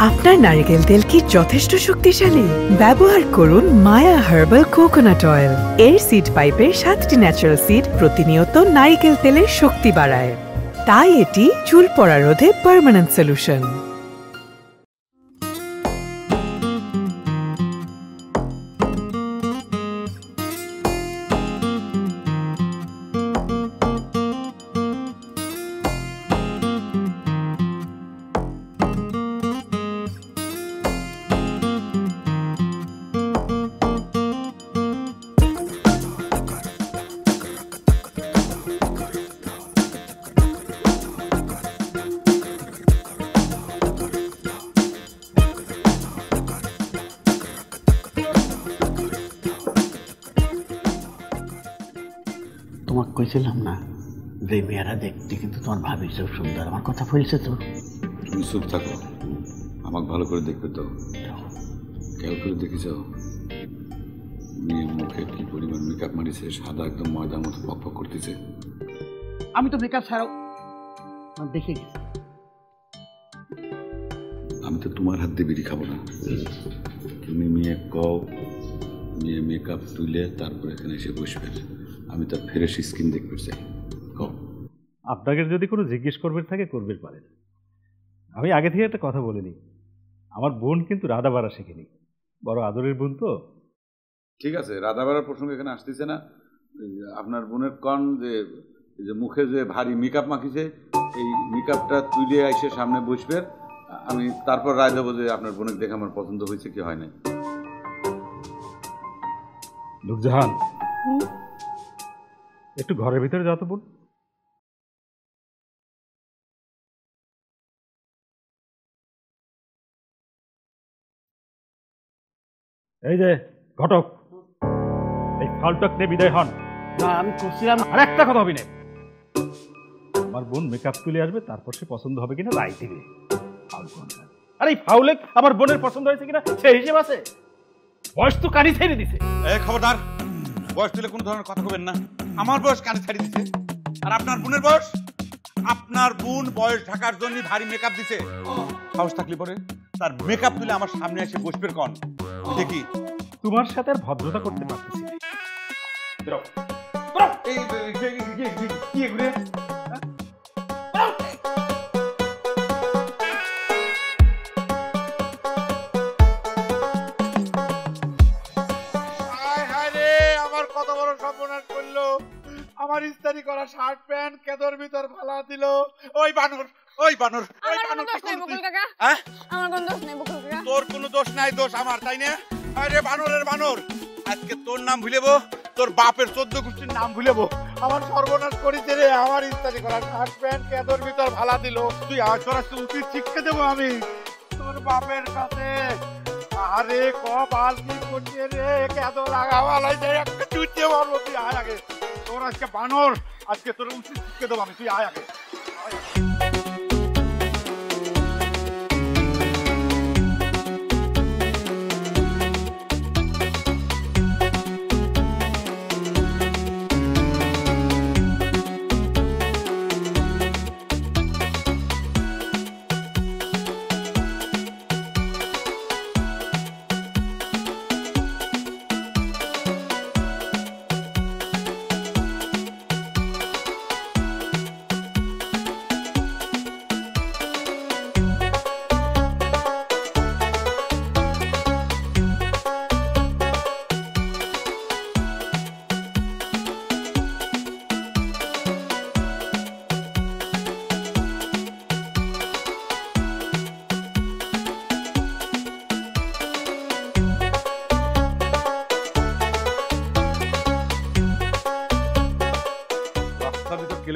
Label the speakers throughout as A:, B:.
A: আপনার নারকেল তেল কি যথেষ্ট শক্তিশালী? ব্যবহার করুন মায়া হার্বাল কোকোনাট অয়েল। এর সিড পাইপের 7টি ন্যাচারাল সিড প্রতিনিয়ত নারকেল তেলের শক্তি বাড়ায়, তাই এটি চুল পড়া রোধে পার্মানেন্ট সলিউশন।
B: তোমাকে কইছিলাম না যে মেয়েরা দেখতে কিন্তু তোমার ভাবির চেয়েও সুন্দর। আমার কথা বলছে তো?
C: তুমি চুপ থাকো, আমাকে ভালো করে দেখবে তো। খেয়াল করে দেখেছ মেয়ের মুখে কি পরিমাণ মেকআপ মারিছে, সাদা একদম ময়দার মতো পক করতেছে।
B: আমি তো মেকআপ ছাড়াও দেখে গেছি।
C: আমি তো তোমার হাত দিয়ে বিড়ি খাবো না। তুমি মেয়ে কও, মেয়ে মেকআপ তুলে তারপর এখানে এসে বসবে। আমি তার ফ্রেশ স্কিন দেখতে চাই। কও।
D: আপনাকে যদি কোনো জিজ্ঞেস করবে থাকে করবে পারেন। আমি আগে থেকে একটা কথা বলিনি, আমার বোন কিন্তু রাধা বাড়া শেখেনি, বড় আদরের বোন তো।
C: ঠিক আছে, রাধা বাড়ার প্রসঙ্গ এখানে আসতেছে না। আপনার বোনের কন যে মুখে যে ভারী মেকআপ মাখিছে, এই মেকআপটা তুলে এসে সামনে বসবে। আমি তারপর রায় দেবো যে আপনার বোনের দেখে আমার পছন্দ হয়েছে কি হয় নাই।
D: নূরজাহান, একটু ঘরের ভিতরে যাও তো বোন। এই যে ঘটক, এই ফালটক নিয়ে বিদায় হন।
B: না, আমি করছিলাম
D: আর একটা কথা হবে না, আমার বোন মেকআপ তুলে আসবে, তারপর সে পছন্দ হবে কিনা রায় দিবে। আর এই ফাউলে আমার বোনের পছন্দ হয়েছে কিনা সে হিসেব আছে? বয়স তো কানি ছেড়ে দিছে।
E: খবরদার, বয়স তুলে কোনো ধরনের কথা বলবেন না। আমার বয়স কানে ছাড়ি দিছে, আর আপনার বোনের বয়স? আপনার বোন বয়স ঢাকার জন্য ভারী মেকআপ দিছে। সাহস থাকলে পরে তার মেকআপ তুলে আমার সামনে এসে বসবে কন দেখি।
D: তোমার সাথে আর ভদ্রতা করতে পারতেছি না।
E: কি এগুলো? আমার কত বড় সর্বনাশ করলো। আমার ইস্তারি করা শার্ট প্যান্ট কেদর ভিতর ফালা দিল। ওই বানর, ওই বানর, ওই বানর। তোর কোনো দোষ নাই, দোষ আমার, তাই না? আরে বানরের বানর, আজকে তোর নাম ভুলেবো, তোর বাপের 14 গোষ্ঠীর নাম ভুলেবো। আমার সর্বনাশ করেছে রে। আমার ইস্তারি করা শার্ট প্যান্ট কেদর ভিতর ফালা দিল। তুই আসরাস উচিত শিক্ষা দেবো আমি তোর বাপের কাছে। আরে কপাল কি করছে রে, কেদ লাগাওয়ালাই যায় একটা চুটিয়ে মারবো। তুই আয় আগে, তোর আজকে বানর, আজকে তোর উচিত শিক্ষা দেবো আমি। তুই আয় আগে।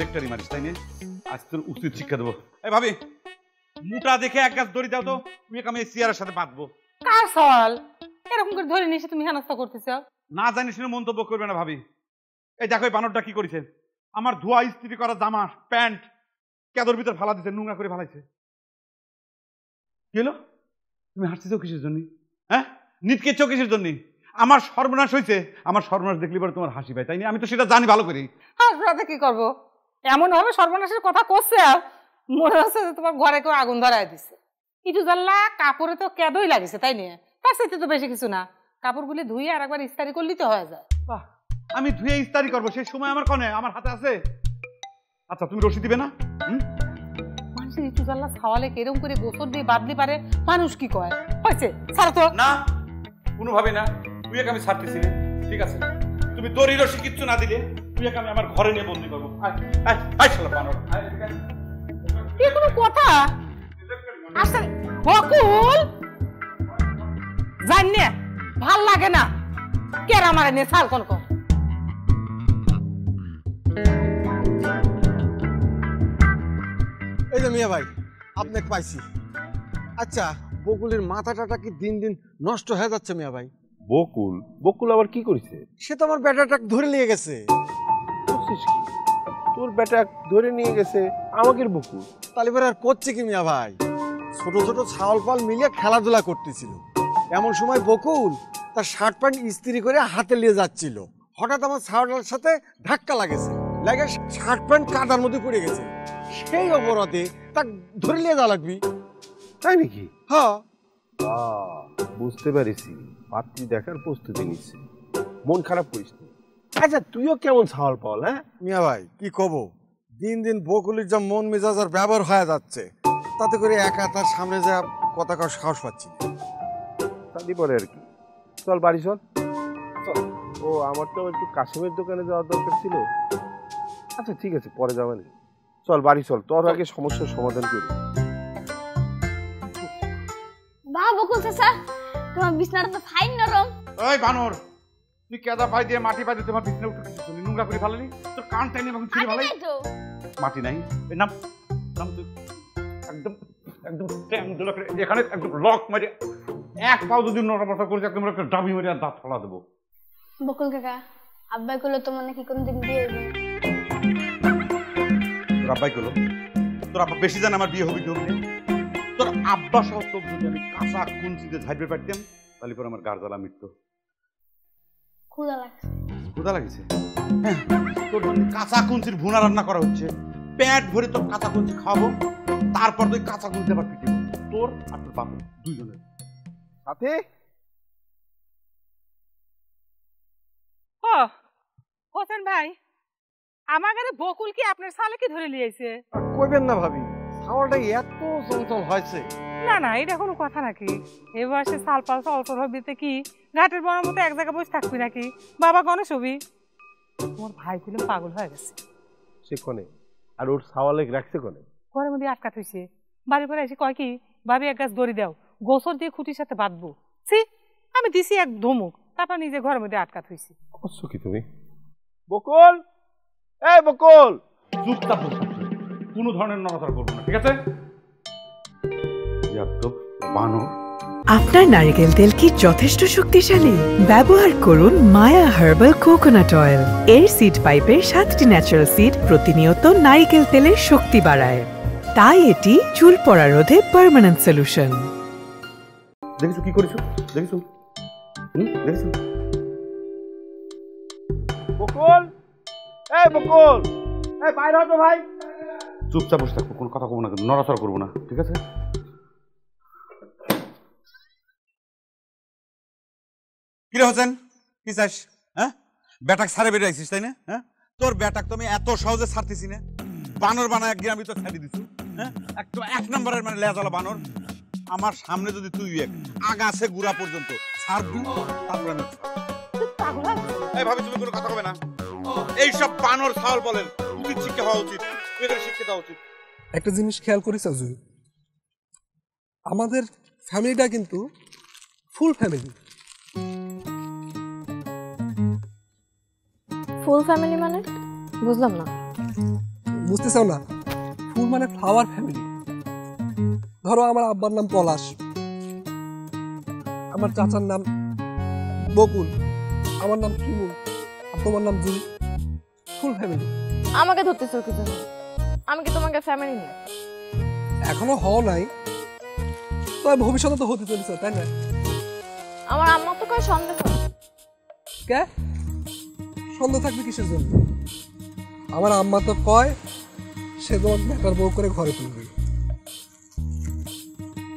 E: ইলেকট্রারি মারিস, তাই না? আজ তোর উচিত শিক্ষা দেবো। এই ভাবি, মোটা দেখে এক গাছ দড়ি দাও তো, আমি এই চেয়ারের সাথে বাঁধবো।
F: কার সওয়াল এরকম করে ধরে নিয়ে তুমি হেনস্থা করতেছো?
E: না জানি শুনে মন্তব্য করবে না ভাবি। এই দেখো এই বানরটা কি করেছে, আমার ধোয়া ইস্ত্রি করা জামা প্যান্ট কেদর ভিতর ফালা দিচ্ছে, নোংরা করে ফালাইছে। কি হলো? তুমি হাসতেছো কিসের জন্য? হ্যাঁ, নিটকেছো কিসের জন্য? আমার সর্বনাশ হয়েছে, আমার সর্বনাশ দেখলি পরে তোমার হাসি পায়, তাই না? আমি তো সেটা জানি ভালো করে।
F: হাসপাতালে কি করবো? এমন ভাবে সর্বনাশের কথা করছে, মনে হচ্ছে যে তোমার ঘরে কেউ আগুন ধরায় দিছে। ইটু জাল্লা কাপড়ে তো কেদই লাগিছে তাই নিয়ে, তার সাথে তো বেশি কিছু না, কাপড়গুলি ধুয়ে আর একবার ইস্তারি করলেই তো হয়ে যায়।
E: বাহ, আমি ধুয়ে ইস্তারি করবো সেই সময় আমার কনে আমার হাতে আছে? আচ্ছা তুমি রশি দিবে না?
F: মানুষের ইটু জাল্লা ছাওয়ালে কেরম করে গোসল দিয়ে বাদলি পারে, মানুষ কি কয়? হয়েছে ছাড়ো তো।
E: না, কোনোভাবে না, তুই আমি ছাড়তেছি না। ঠিক আছে, তুমি দড়ি রশি কিচ্ছু না দিলে তুই আমি আমার ঘরে নিয়ে বন্দি করবো।
F: কি কোনো কথা? আসলে বকুল জানি ভাল লাগে না, কেরা মারে নিয়ে ছাল কন কর।
G: এই যে মিয়া ভাই, আপনাকে পাইছি। আচ্ছা, বকুলের মাথাটা কি দিন দিন নষ্ট হয়ে যাচ্ছে মিয়া ভাই?
D: বকুল বকুল আবার কি করেছে?
G: সে তো আমার ব্যাটাটা ধরে নিয়ে গেছে।
D: তোর বেটা ধরে নিয়ে গেছে আমাকে বকুল?
G: তাহলে আর করছে কি মিয়া ভাই? ছোট ছোট ছাওয়াল পাল মিলিয়ে খেলাধুলা করতেছিল, এমন সময় বকুল তার শার্ট প্যান্ট ইস্ত্রি করে হাতে নিয়ে যাচ্ছিল, হঠাৎ আমার ছাওয়ালটার সাথে ধাক্কা লাগেছে, লাগে শার্ট প্যান্ট কাদার মধ্যে পড়ে গেছে। সেই অপরাধে তাকে ধরে নিয়ে যাওয়া লাগবি।
D: তাই নাকি?
G: হ্যাঁ,
D: বুঝতে পারিছি, পাত্রী দেখার প্রস্তুতি নিচ্ছে। মন খারাপ করিস না। আচ্ছা তুইও কেমন ছাওয়াল পাল? হ্যাঁ
G: মিয়া ভাই কি কব, দিন দিন বকুলের যা মন মেজাজ আর ব্যবহার হয়ে যাচ্ছে, তাতে করে একা তার সামনে যা কথা কার সাহস পাচ্ছি।
D: তাই পরে আর কি, চল বাড়ি চল। ও আমার তো একটু কাশিমের দোকানে যাওয়ার দরকার ছিল। আচ্ছা ঠিক আছে, পরে যাবেন। চল বাড়ি চল, তোর আগে সমস্যার সমাধান করি।
H: বাহ বকুল চাচা, তোমার বিছনাটা তো ফাইন নরম।
E: ওই বানর, তুই কেদা পাই দিয়ে মাটি পাই দিয়ে তোমার বিছনা উঠে কিছু নোংরা করে ফেলালি, তোর কান টাইনি এবং ছিঁড়ে ফেলাই। মাটি নাই, এই নাম নাম তুই একদম একদম এখানে একদম লক মারি, এক পাও যদি নড়াচড়া করেছে একদম একটা ডাবি মারি আর দাঁত ফলা দেবো।
H: বকুল কাকা, আব্বাই করলো তোমার নাকি কোনদিন বিয়ে হবে?
E: তোর আব্বাই করলো? তোর আব্বা বেশি জানে আমার বিয়ে হবে কি হবে? তোর আব্বা সহ তোর যদি আমি কাঁচা কুঞ্চিতে ঝাড়বে পারতাম তাহলে পরে আমার গার জ্বালা মিটতো।
H: ক্ষুধা লাগছে।
E: ক্ষুধা লাগছে? হ্যাঁ, তোর জন্য কাঁচা কুঞ্চির ভুনা রান্না করা হচ্ছে, পেট ভরে তোর কাঁচা কুঞ্চি খাওয়াবো, তারপর তুই কাঁচা কুঞ্চি আবার পিটিব, তোর আর তোর বাপ দুইজনের সাথে।
F: ও হোসেন ভাই, আমার ঘরে বকুল কি আপনার সালে কি ধরে লিয়েছে?
G: কইবেন না ভাবি, ছাওয়ালটা এত চঞ্চল হয়েছে।
F: না না, এটা কোনো কথা নাকি? এ বয়সে সাল পাল চলচল হবিতে কি ঘাটের বনের মতো এক জায়গায় বসে থাকবি নাকি? বাবা গণেশ হবি? তোমার ভাই ছিলাম পাগল হয়ে গেছে।
D: সে কোনে আর ওর ছাওয়ালে রাখছে কোনে?
F: ঘরের মধ্যে আটকা থইছে। বাড়ি পরে এসে কয় কি, ভাবি এক গাছ দড়ি দাও, গোসর দিয়ে খুঁটির সাথে বাঁধবো। সি, আমি দিছি এক ধমক, তারপর নিজে ঘরের মধ্যে আটকা থইছি।
D: করছো কি তুমি? বকুল, এই বকুল,
E: চুপচাপ বসে থাকবে, কোনো ধরনের নড়াচড়া করবো না, ঠিক আছে? বানর,
A: আপনার নারকেল তেল কি যথেষ্ট শক্তিশালী? ব্যবহার করুন মায়া হার্বাল কোকোনাট অয়েল। এর সিড পাইপের 7টি ন্যাচারাল সিড প্রতিনিয়ত নারকেল তেলের শক্তি বাড়ায়, তাই এটি চুল পড়া রোধে পার্মানেন্ট সলিউশন।
D: দেখেছো কি করেছো? দেখেছো? দেখেছো? বকুল, এই বকুল, এই বাইরে হতো ভাই।
E: চুপচাপ বসে থাকবো, কোনো কথা কবো না, কিন্তু নড়াচড়া করবো না, ঠিক আছে? কিরে হোসেন, কি চাস? হ্যাঁ, ব্যাটাক ছাড়ে বেরিয়ে আইসিস তাই না? হ্যাঁ, তোর ব্যাটাক তো আমি এত সহজে ছাড়তেছি না। বানর বানায় গ্রামে তো ছাড়ি দিছু। হ্যাঁ, এক নম্বরের মানে লেজালা বানর। আমার সামনে যদি তুই আগাছে গুড়া পর্যন্ত ছাড়বি, তারপরে আমি এই ভাবি তুমি কোনো কথা কবে না। এইসব বানর ছাওয়াল বলেন উচিত শিক্ষা হওয়া উচিত, এদের শিক্ষা দেওয়া উচিত।
I: একটা জিনিস খেয়াল করিস অজয়, আমাদের ফ্যামিলিটা কিন্তু ফুল ফ্যামিলি।
H: ফুল ফ্যামিলি মানে বুঝলাম না।
I: বুঝতে চাও না? ফুল মানে ফ্লাওয়ার ফ্যামিলি। ধরো আমার আব্বার নাম পলাশ, আমার চাচার নাম বকুল, আমার নাম কিমুল, আর তোমার নাম জুলি। Full family.
H: আমাকে ধরতেছো কি জন্য? আমি কি তোমাকে ফ্যামিলি না?
I: এখনো হও নাই, তবে ভবিষ্যতে তো হতে চলেছে, তাই না?
H: আমার আম্মা তো কয় সন্দেহ।
I: কে সন্দেহ থাকবে কিসের জন্য? আমার আম্মা তো কয় সে তোমার বেটার বউ করে ঘরে তুলবে।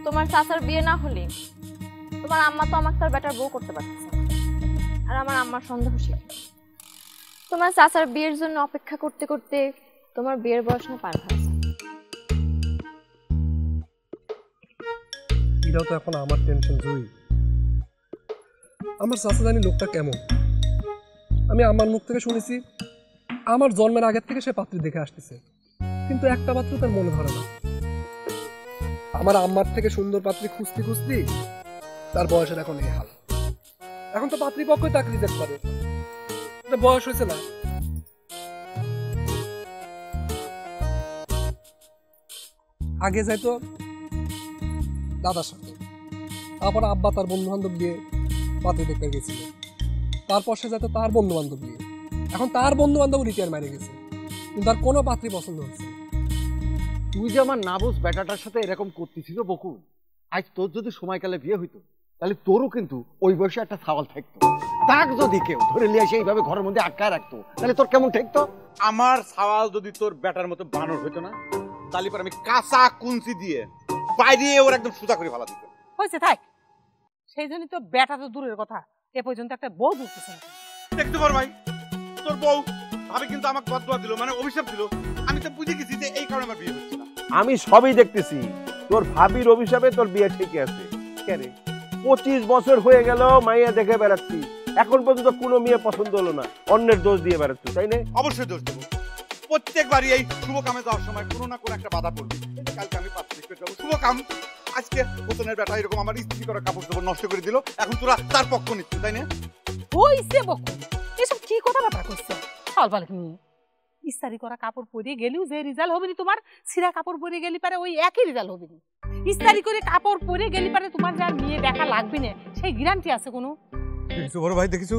H: তোমার চাচার বিয়ে না হলে তোমার আম্মা তো আমাকে তার বেটার বউ করতে পারতেছে না। আর আমার আম্মার সন্দেহ ছিল তোমার চাচার বিয়ের জন্য অপেক্ষা করতে করতে তোমার বিয়ের বয়স না পার হয়েছে।
I: এটাও তো এখন আমার টেনশন জুই। আমার চাচা জানি লোকটা কেমন। আমি আমার মুখ থেকে শুনেছি আমার জন্মের আগের থেকে সে পাত্রী দেখে আসতেছে, কিন্তু একটা পাত্র তার মনে ধরে না। আমার আম্মার থেকে সুন্দর পাত্রী খুঁজতে খুঁজতে তার বয়সের এখন এই হাল। এখন তো পাত্রীপক্ষই তাকে রিজেক্ট করে, বয়স হয়েছে না। আগে যাইতো দাদার সাথে, তারপর আব্বা তার বন্ধু বান্ধব দিয়ে পাত্রী দেখতে গেছিল, তারপর সে যাইতো তার বন্ধু বান্ধব দিয়ে। এখন তার বন্ধু বান্ধব রিটায়ার মারে গেছে, কিন্তু তার কোনো পাত্রী পছন্দ হচ্ছে।
G: তুই যে আমার নাবুস বেটাটার সাথে এরকম করতেছিল বকুল, আজ তোর যদি সময়কালে বিয়ে হইতো তাহলে তোরও কিন্তু ওই বয়সে একটা সওয়াল থাকতো। তাক যদি কেউ ধরে নিয়ে এসে এইভাবে ঘরের মধ্যে আটকায় রাখতো তাহলে তোর কেমন ঠেকতো?
E: আমার সওয়াল যদি তোর বেটার মতো বানর হইতো না, তাহলে পর আমি কাঁচা কুঞ্চি দিয়ে বাইরে ওর একদম সুতা করে ফেলা দিত।
F: হয়েছে তাই, সেই জন্যই তো বেটা তো দূরের কথা, এ পর্যন্ত একটা বউ ঢুকতেছে না।
E: দেখতে পার ভাই, তোর বউ ভাবে কিন্তু আমাকে বদদোয়া দিল, মানে অভিশাপ দিল। আমি তো বুঝে গেছি যে এই কারণে আমার বিয়ে হচ্ছে না।
J: আমি সবই দেখতেছি, তোর ভাবির অভিশাপে তোর বিয়ে ঠিকই আছে। কেন 25 বছর হয়ে গেল মাইয়া দেখে বেড়াচ্ছি, এখন পর্যন্ত কোনো মেয়ে পছন্দ হলো না, অন্যের দোষ দিয়ে বেড়াচ্ছি, তাই না?
E: অবশ্যই দোষ দেবো। প্রত্যেকবারই এই শুভ কামে যাওয়ার সময় কোনো না কোনো একটা বাধা পড়বে। কালকে আমি পাত্রী দেখতে যাবো, শুভ কাম। আজকে হোসেনের বেটা এরকম আমার ইস্ত্রি করা কাপড় চোপড় নষ্ট করে দিল, এখন তোরা তার পক্ষ নিচ্ছিস, তাই না?
F: হইছে বকু, এসব কি কথাবার্তা করছে ফালফাল নিয়ে? ইস্তারি করা কাপড় পরে গেলেও যে রেজাল্ট হবে না তোমার, ছিঁড়া কাপড় পরে গেলি পারে ওই একই রেজাল্ট হবে না। ইস্তারি করে কাপড় পরে গেলি পারে তোমার যার মেয়ে দেখা লাগবে না, সেই গ্যারান্টি আছে কোনো?
E: দেখিস বড় ভাই, দেখিস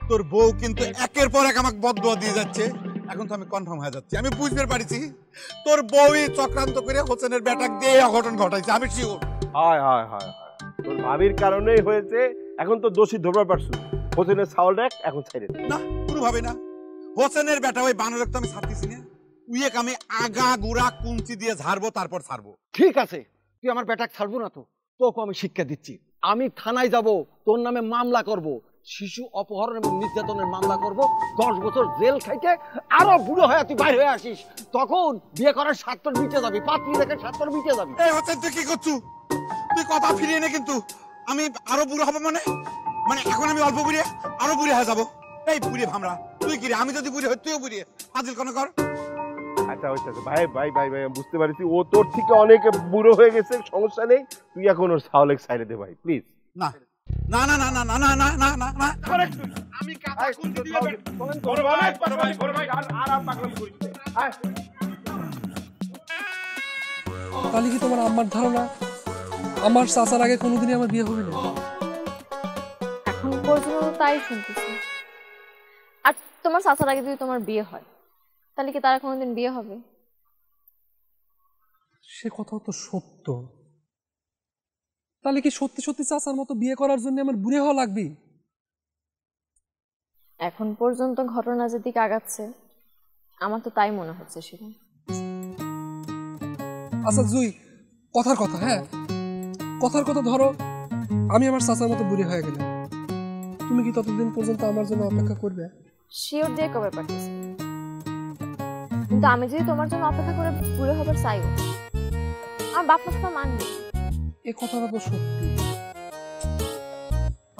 E: তোর বউ কিন্তু একের পর এক আমাকে বদদোয়া দিয়ে যাচ্ছে। এখন তো আমি কনফার্ম হয়ে যাচ্ছি, আমি বুঝতে পারছি তোর বউই চক্রান্ত করে হোসেনের বেটাক দিয়ে অঘটন ঘটাইছে, আমি শিওর।
J: হায় হায় হায় হায়, তোর ভাবির কারণেই হয়েছে। এখন তো দোষী ধরবার পারছো, হোসেনের ছাওয়াল দেখ এখন ছেড়ে দে।
E: না, কোনোভাবে না। হোসেনের বেটা ওই বানরের তো আমি ছাড়তেছি না, উইয়েক আমি আগা গুড়া কুঞ্চি দিয়ে ঝাড়বো, তারপর ছাড়বো।
G: ঠিক আছে, তুই আমার বেটাক ছাড়বো না তো, তোকে আমি শিক্ষা দিচ্ছি। আমি থানায় যাব, তোর নামে মামলা করব, শিশু অপহরণ এবং নির্যাতনের মামলা করব। 10 বছর জেল খাইতে আরো বুড়ো হয়ে তুই বাইরে হয়ে আসিস, তখন বিয়ে করার স্বার্থ মিটে যাবি, পাত্রী দেখে স্বার্থ মিটে যাবি।
E: এই হোসেন, তুই কি করছু? তুই কথা ফিরিয়ে নে কিন্তু। আমি আরো বুড়ো হবো মানে মানে এখন আমি অল্প বুড়িয়ে আরো বুড়ি হয়ে যাবো। এই বুড়ি ভামরা, তুই কি রে? আমি যদি বুড়ি হই তুইও বুড়ি, ফাজিল কোন কর।
J: আচ্ছা আচ্ছা ভাই ভাই ভাই ভাই, আমি বুঝতে পারছি ও তোর থেকে অনেক বুড়ো হয়ে গেছে, সমস্যা নেই, তুই এখন ওর ছাওয়ালেক সাইডে দে ভাই, প্লিজ।
E: না না না না না না না না না না না, আমি কাঁচা কুঞ্চি দিয়ে
D: বড় ভাই বড় ভাই বড় ভাই আর পাগলামি করিস না।
I: তাহলে কি তোমার আম্মার ধারণা আমার চাচার আগে কোনোদিনই আমার বিয়ে হবে না?
H: এখন পর্যন্ত তাই শুনতেছি। আর তোমার চাচার আগে যদি তোমার বিয়ে হয় তাহলে কি তারা কোনোদিন বিয়ে হবে?
I: সে কথা তো সত্য। তাহলে কি সত্যি সত্যি চাচার মতো বিয়ে করার জন্য আমার বুড়ে হওয়া লাগবে?
H: এখন পর্যন্ত ঘটনা যেদিকে আগাচ্ছে আমার তো তাই মনে হচ্ছে শিবু।
I: আচ্ছা জুই, কথার কথা, হ্যাঁ কথার কথা ধরো আমি আমার চাচার মতো বুড়ি হয়ে গেলাম, তুমি কি ততদিন পর্যন্ত আমার জন্য অপেক্ষা করবে?
H: শিওর দিয়ে কবে পারতেছি, কিন্তু আমি যদি তোমার জন্য অপেক্ষা করে বুড়ো হবার চাইও, আমার বাপ মা মানবে।
I: এ কথাটা তো সত্যি।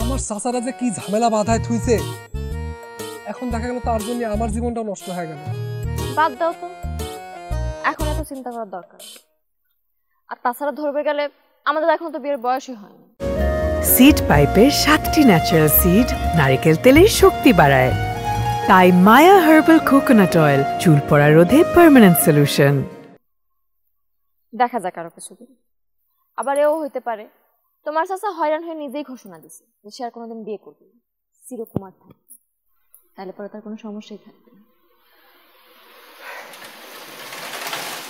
I: আমার চাচারা যে কি ঝামেলা বাধায় থুইছে, এখন দেখা গেল তার জন্য আমার জীবনটা নষ্ট হয়ে গেল।
H: বাদ দাও তো, এখন এত চিন্তা করার দরকার। আর তাছাড়া ধরবে গেলে আমাদের এখন তো বিয়ের বয়সই হয়নি।
A: সিড পাইপের 7টি ন্যাচারাল সিড নারকেল তেলের শক্তি বাড়ায়, তাই মায়া হার্বাল কোকোনাট অয়েল চুল পড়া রোধে পার্মানেন্ট সলিউশন।
H: দেখা যাক আরো কিছুদিন, আবার এও হইতে পারে তোমার চাচা হয়রান হয়ে নিজেই ঘোষণা দিছে যে সে আর কোনোদিন বিয়ে করবে না, চিরকুমার থাকবে, তাহলে পরে তার কোনো সমস্যাই থাকবে না।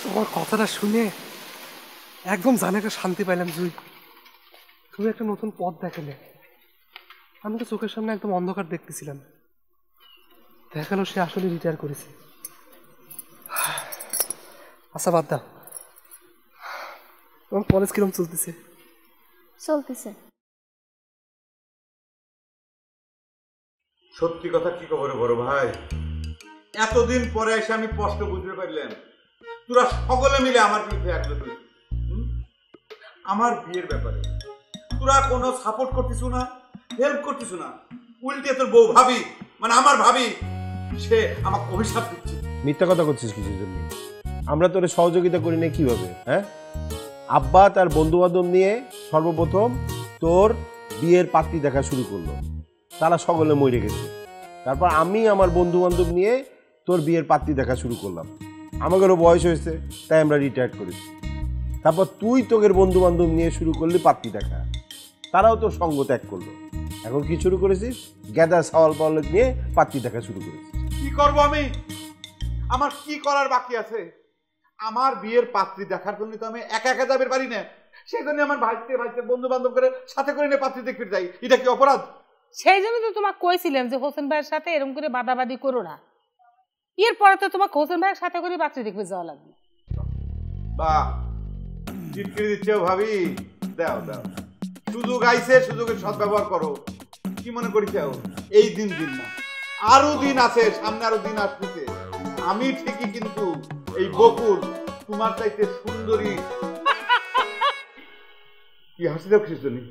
I: তোমার কথাটা শুনে একদম জানে একটা শান্তি পাইলাম জুই। তুমি একটা নতুন পথ দেখালে, আমি তো চোখের সামনে একদম অন্ধকার দেখতেছিলাম, দেখালো সে আসলে রিটায়ার করেছে। আচ্ছা বাদ দাও, তোমার কলেজ কিরম চলতেছে?
H: চলতেছে।
E: সত্যি কথা কি খবর বড় ভাই, এতদিন পরে এসে আমি স্পষ্ট বুঝতে পারলাম তোরা সকলে মিলে আমার বিরুদ্ধে একজোট হয়েছিস। আমার বিয়ের ব্যাপারে তোরা কোনো সাপোর্ট করতিস না, হেল্প করতিস না, উল্টে তোর বউ ভাবি মানে আমার ভাবি সে আমাকে অভিশাপ দিচ্ছে।
J: মিথ্যা কথা করছিস কিছুর জন্য? আমরা তোরে সহযোগিতা করি না কিভাবে? হ্যাঁ, আব্বা তার বন্ধু বান্ধব নিয়ে সর্বপ্রথম তোর বিয়ের পাত্রী দেখা শুরু করলো, তারা সকলে মরে গেছে। তারপর আমি আমার বন্ধু বান্ধব নিয়ে তোর বিয়ের পাত্রী দেখা শুরু করলাম, আমাদেরও বয়স হয়েছে তাই আমরা রিটায়ার করেছি। তারপর তুই তোদের বন্ধু বান্ধব নিয়ে শুরু করলি পাত্রী দেখা, তারাও তোর সঙ্গ ত্যাগ করলো। এখন কি শুরু করেছিস? গেদা সাওয়াল পাওয়াল নিয়ে পাত্রী দেখা শুরু করেছিস।
E: কি করবো আমি? আমার কি করার বাকি আছে? আমার বিয়ের পাত্রী দেখার জন্য তো আমি একা একা যাবে পারি না, সেই জন্য আমার ভাইতে বন্ধু বান্ধব করে সাথে করে নিয়ে পাত্রী দেখতে যাই। এটা কি অপরাধ?
F: সেই জন্য তো তোমাকে কইছিলাম যে হোসেন ভাইয়ের সাথে এরকম করে বাদাবাদি করো না। এরপরে তো তোমাকে হোসেন ভাইয়ের সাথে করে পাত্রী দেখতে যাওয়া লাগবে।
E: বাহ, চিটকিরি দিচ্ছে ভাবি, দাও দাও, সুযোগ আইছে, সুযোগের সদ্ব্যবহার করো। কি মনে করি চাও এই দিন না, আরো দিন আছে, সামনে আরো দিন আসতেছে। আমি ঠিকই কিন্তু এই বকুল তোমার চাইতে সুন্দরী। কি হাসি দাও খ্রিস্টনি?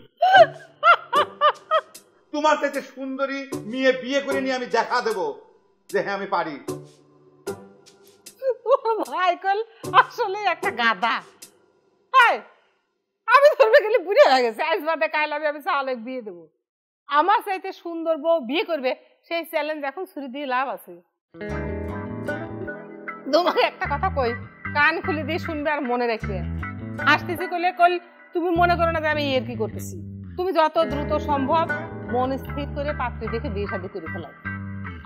E: তোমার চাইতে সুন্দরী মেয়ে বিয়ে করে নিয়ে আমি দেখা দেব যে হ্যাঁ আমি পারি।
F: ভাইকল আসলে একটা গাধা। আমি ধরবে গেলে বুড়ে হয়ে গেছে, আজ বাদে কাল আমি চাওয়ালে বিয়ে দেবো। আমার চাইতে সুন্দর বউ বিয়ে করবে সেই চ্যালেঞ্জ এখন ছুরি দিয়ে লাভ আছে। তোমাকে একটা কথা কই, কান খুলে দিয়ে শুনবে আর মনে রাখবে। আসতেছি কইলে কল তুমি মনে করো না যে আমি এর কি করতেছি। তুমি যত দ্রুত সম্ভব মন স্থির করে পাত্রী দেখে বিয়ে শাদী করে ফেলাও।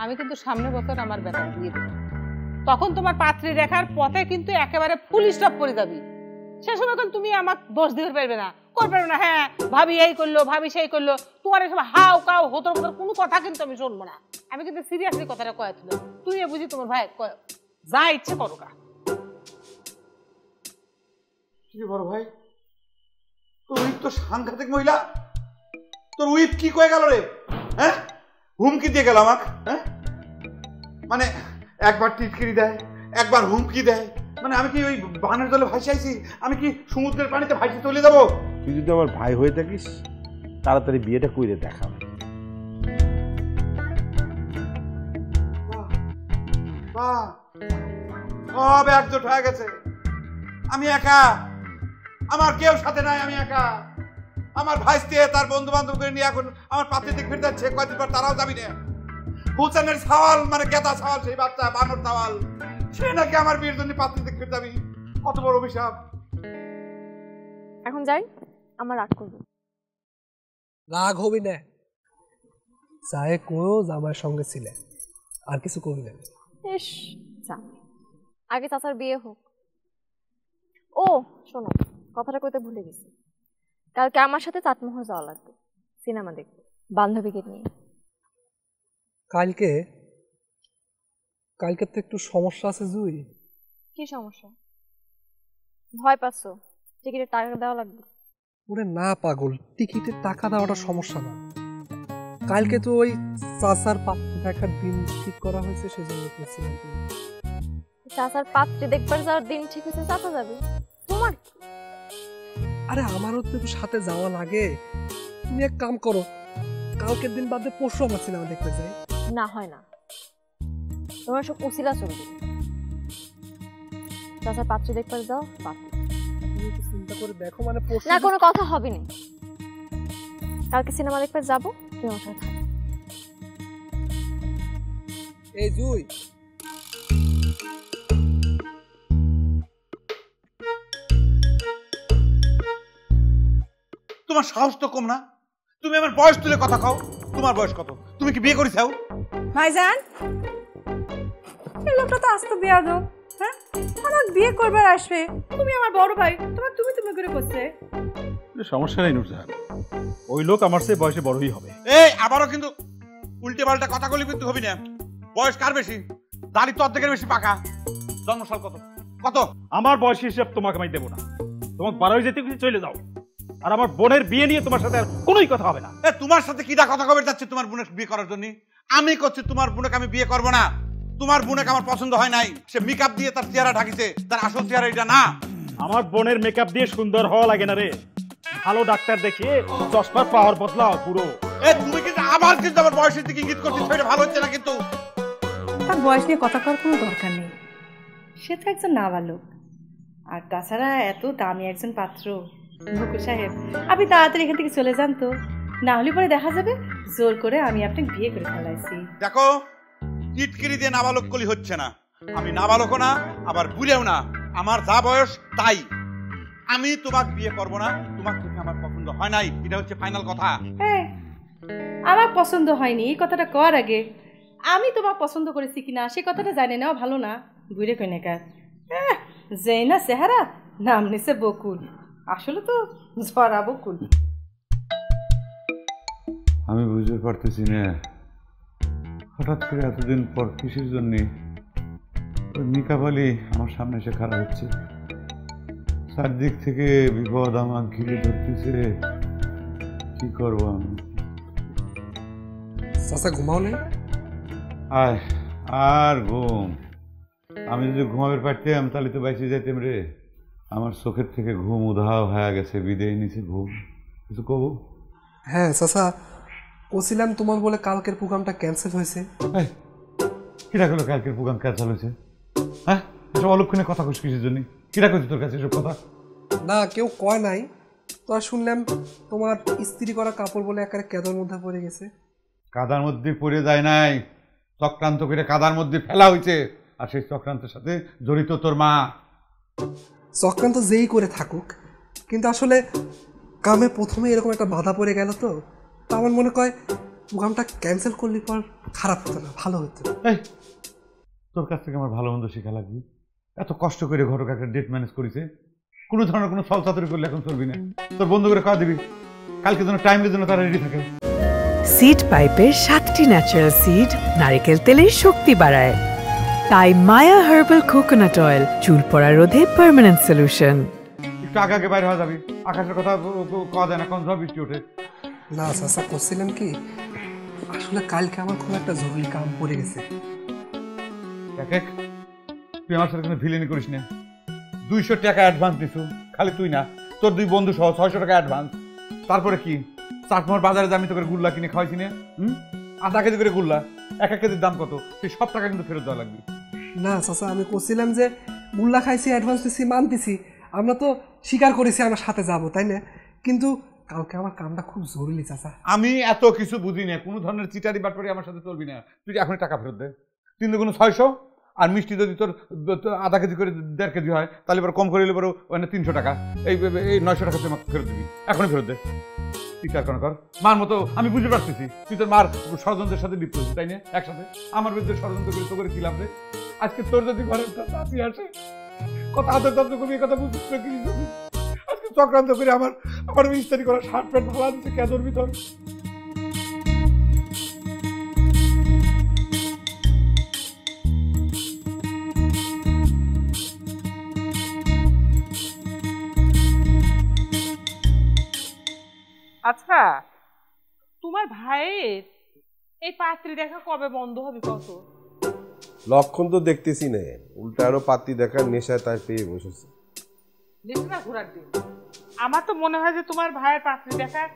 F: আমি কিন্তু সামনের বছর আমার বেতন দিয়ে দেবো, তখন তোমার পাত্রী দেখার পথে কিন্তু একেবারে ফুল স্টপ করে যাবি। সে সময় তুমি আমাকে দোষ দিতে পারবে না, করবে না। হ্যাঁ ভাবি এই করলো, ভাবি সেই করলো, তোমার এসব হাও কাও হতর হতর কোনো কথা কিন্তু আমি শুনবো না। আমি কিন্তু সিরিয়াসলি কথাটা কয়েছিল, তুই বুঝি তোমার ভাই যা ইচ্ছে করো কা।
E: কি বড় ভাই, তোর উইপ তো সাংঘাতিক মহিলা। তোর উইপ কি কয়ে গেল রে? হ্যাঁ, হুমকি দিয়ে গেল আমাকে। হ্যাঁ, মানে একবার টিটকিরি দেয়, একবার হুমকি দেয়। মানে আমি কি ওই বানের জলে ভাসি আইছি? আমি কি সমুদ্রের পানিতে ভাসি চলে যাবো?
J: তুই যদি আমার ভাই হয়ে থাকিস তাড়াতাড়ি বিয়েটা করে দেখা।
E: সব একজোট হয়ে গেছে, আমি একা, আমার কেউ সাথে নাই, আমি একা। আমার ভাইস্তে তার বন্ধু বান্ধব করে নিয়ে এখন আমার পাত্রী দেখতে যাচ্ছে, কয়েকদিন পর তারাও যাবি না। হুসেনের সাওয়াল মানে গেদা সাওয়াল, সেই বাচ্চা বানর সাওয়াল, সে নাকি আমার বিয়ের জন্য পাত্রী দেখতে যাবি। কত বড় অভিশাপ।
H: এখন যাই, আমার রাগ করবো।
I: রাগ হবি না, চায়ে কোনো জামাইয়ের সঙ্গে ছিলে, আর কিছু করবি না।
H: ইস জামাই, আগে চাচার বিয়ে হোক। ও শোনো, কথাটা কইতে ভুলে গেছি, কালকে আমার সাথে চাটমোহর যাওয়া লাগবে, সিনেমা দেখবো বান্ধবীকে নিয়ে।
I: কালকে তো একটু সমস্যা আছে জুই।
H: কি সমস্যা? ভয় পাচ্ছ? টিকিটের টাকা দেওয়া লাগবে।
I: ওরে না পাগল, টিকিটের টাকা দেওয়াটা সমস্যা না। কালকে তো ওই চাচার পাত্র দেখার দিন ঠিক করা হয়েছে, সেজন্য বলছিলাম।
H: চাচার পাত্রী দেখবার যাওয়ার দিন ঠিক হয়েছে, চাচা যাবে, তোমার কি?
I: আরে আমারও তো একটু সাথে যাওয়া লাগে। তুমি এক কাম করো, কালকের দিন বাদে পরশু আমার সিনেমা দেখতে যাই।
H: না হয় না, তোমার সব উসিলা চলবে। চাচার পাত্রী দেখবার যাও, পাত্রী।
I: তুমি একটু চিন্তা করে দেখো, মানে পরশু
H: না কোনো কথা হবে না। কালকে সিনেমা দেখবার যাবো, তুমি আমার সাথে থাকো।
I: এই জুই,
E: তোমার সাহস তো কম না? তুমি আমার বয়স তুলে কথা কও। তোমার বয়স কত? তুমি কি বিয়ে করেছাও?
K: ভাইজান, এই লোকটা তো আস্ত বেয়াদব। হ্যাঁ, আমার বিয়ে করবার আসবে, তুমি আমার বড় ভাই, তোমার তুমি তুমি করে করছে।
D: সমস্যা নেই নুরজাহান, ওই লোক আমার চেয়ে বয়সে বড়ই হবে।
E: এই আবারও কিন্তু উল্টে পাল্টা কথা বলি কিন্তু হবি না। বয়স কার বেশি? দাড়ি তো অর্ধেকের বেশি পাকা। জন্মসাল কত? কত?
D: আমার বয়স হিসেব তোমাকে আমি দেবো না। তোমাকে বারোই যেতে কিছু চলে যাও, আর আমার বোনের বিয়ে নিয়ে তোমার সাথে আর কোনোই কথা হবে না।
E: তোমার সাথে কিটা কথা কবে যাচ্ছে তোমার বোনের বিয়ে করার জন্য? আমি করছি তোমার বোনকে আমি বিয়ে করব না। তোমার বোনকে আমার পছন্দ হয় নাই। সে মেকআপ দিয়ে তার চেহারা ঢাকিছে, তার আসল চেহারা এটা না।
D: আমার বোনের মেকআপ দিয়ে সুন্দর হওয়া লাগে না রে, ভালো ডাক্তার দেখিয়ে চশমার পাওয়ার বদলাও পুরো।
E: তুমি কিন্তু আবার কিন্তু আমার বয়সের দিকে ইঙ্গিত করছিস, সেটা ভালো হচ্ছে না কিন্তু।
K: তার বয়স নিয়ে কথা করার কোনো দরকার নেই, সে তো একজন নাবালক। আর তাছাড়া এত দামি একজন পাত্র। বকুল সাহেব, আপনি তাড়াতাড়ি এখান থেকে চলে যান তো, না হলে পরে দেখা যাবে জোর করে আমি আপনাকে বিয়ে করে ফেলাইছি।
E: দেখো, টিটকিরি দিয়ে নাবালক কলি হচ্ছে না। আমি নাবালকও না, আবার বুড়েও না, আমার যা বয়স তাই। আমি তোমাকে বিয়ে করব না, তোমার থেকে আমার পছন্দ হয় নাই, এটা হচ্ছে ফাইনাল কথা।
K: আমার পছন্দ হয়নি এই কথাটা কর আগে আমি তোমার পছন্দ করেছি কিনা সে কথাটা জানি নেওয়া ভালো না। বুড়ে কইনেকার যেই না চেহারা, নাম নিছে বকুল, আসলে তো ঝরা বকুল।
C: আমি বুঝতে পারতেছি না হঠাৎ করে এতদিন পর কিসের জন্য মেকআপ আলী আমার সামনে এসে খারাপ হচ্ছে। চারদিক থেকে বিপদ আমার ঘিরে ধরতেছে, কি করবো আমি?
I: চাচা ঘুমাও নেই?
C: আর ঘুম, আমি যদি ঘুমাবে পারতাম তাহলে তো বাইসে যাইতাম রে। আমার চোখের থেকে ঘুম উধাও হয়ে গেছে, বিদায় নিছে ঘুম। কিছু কব?
I: হ্যাঁ চাচা, বলছিলাম তোমার বলে কালকের প্রোগ্রামটা ক্যান্সেল হয়েছে।
C: কিরা করলো কালকের প্রোগ্রাম ক্যান্সেল হয়েছে? হ্যাঁ, এসব অলক্ষণে কথা কইস কিসের জন্য? কিরা করছি তোর কাছে এসব কথা?
I: না, কেউ কয় নাই, তো আর শুনলাম তোমার ইস্ত্রি করা কাপড় বলে একেবারে কাদার মধ্যে পড়ে গেছে।
C: কাদার মধ্যে পড়ে যায় নাই, চক্রান্ত করে কাদার মধ্যে ফেলা হয়েছে, আর সেই চক্রান্তের সাথে জড়িত তোর মা।
I: চক্রান্ত যেই করে থাকুক, কিন্তু আসলে কামে প্রথমে এরকম একটা বাধা পড়ে গেল, তো আমার মনে হয় প্রোগ্রামটা ক্যান্সেল করলে পর খারাপ হতো না, ভালো হতো।
C: তোর কাছ থেকে আমার ভালো মন্দ শেখা লাগবে। এত কষ্ট করে ঘটক একটা ডেট ম্যানেজ করেছে, কোনো ধরনের কোনো ছলচাতুরি করলে এখন চলবি না। তোর বন্ধু করে খাওয়া দিবি, কালকে যেন টাইমের জন্য তারা রেডি থাকে।
A: সিড পাইপের 7টি ন্যাচারাল সিড নারকেল তেলের শক্তি বাড়ায়, তাই মায়া হার্বাল কোকোনাট অয়েল চুল পড়া রোধে পার্মানেন্ট সলিউশন।
C: একটু আগে আগে বাইরে হওয়া যাবি, আকাশের কথা কওয়া যায় না, কোন ঝড় বৃষ্টি ওঠে।
I: না চাচা, করছিলাম কি, আসলে কালকে আমার খুব একটা জরুরি কাম পড়ে গেছে।
C: তুই আমার সাথে কোনো ভিলেনি করিস না। 200 টাকা অ্যাডভান্স দিছু, খালি তুই না, তোর 2 বন্ধু সহ 600 টাকা অ্যাডভান্স। তারপরে কি চাটমোহর বাজারে আমি তোকে গুল্লা কিনে খাওয়াইছি না? আধা কেজি করে গুল্লা, 1 কেজির দাম কত? সেই সব টাকা কিন্তু ফেরত দেওয়া লাগবে।
I: না চাচা, আমি করছিলাম যে গুল্লা খাইছি, অ্যাডভান্স দিছি, মানতেছি, আমরা তো স্বীকার করেছি আমরা সাথে যাব, তাই না? কিন্তু কালকে আমার কামটা খুব জরুরি চাচা।
C: আমি এত কিছু বুঝি না, কোনো ধরনের চিটারি বাটপারি আমার সাথে চলবি না। তুই এখন টাকা ফেরত দে, 3 দুগুণ 600, আর মিষ্টি যদি তোর আধা কেজি করে 1.5 কেজি হয়, তাহলে এবার কম করে নিলে পরে 300 টাকা, এই 900 টাকা তুই আমাকে ফেরত দিবি, এখনই ফেরত দে। স্বীকার কর, মার মতো আমি বুঝতে পারতেছি তুই তোর মার ষড়যন্ত্রের সাথে লিপ্ত হচ্ছিস, তাই না? একসাথে আমার বিরুদ্ধে ষড়যন্ত্র করে তো করে কি লাভ রে? আজকে তোর যদি ঘরের চাপি আসে, কথা হাতে তত্ত্ব করবি, কথা বুঝতে কি আজকে চক্রান্ত করে আমার ইস্তারি করা শার্ট প্যান্ট ভালো দিচ্ছে, কে ধরবি তোর?
F: আচ্ছা, তোমার ভাইয়ের এই পাত্রী দেখা কবে বন্ধ হবে? কত
J: লক্ষণ তো দেখতেছি না, উল্টা আরো পাত্রী দেখার নেশায় তাই পেয়ে বসেছে।
F: দেখি না ঘোরার দিন। আমার তো মনে হয় যে তোমার ভাইয়ের পাত্রী দেখার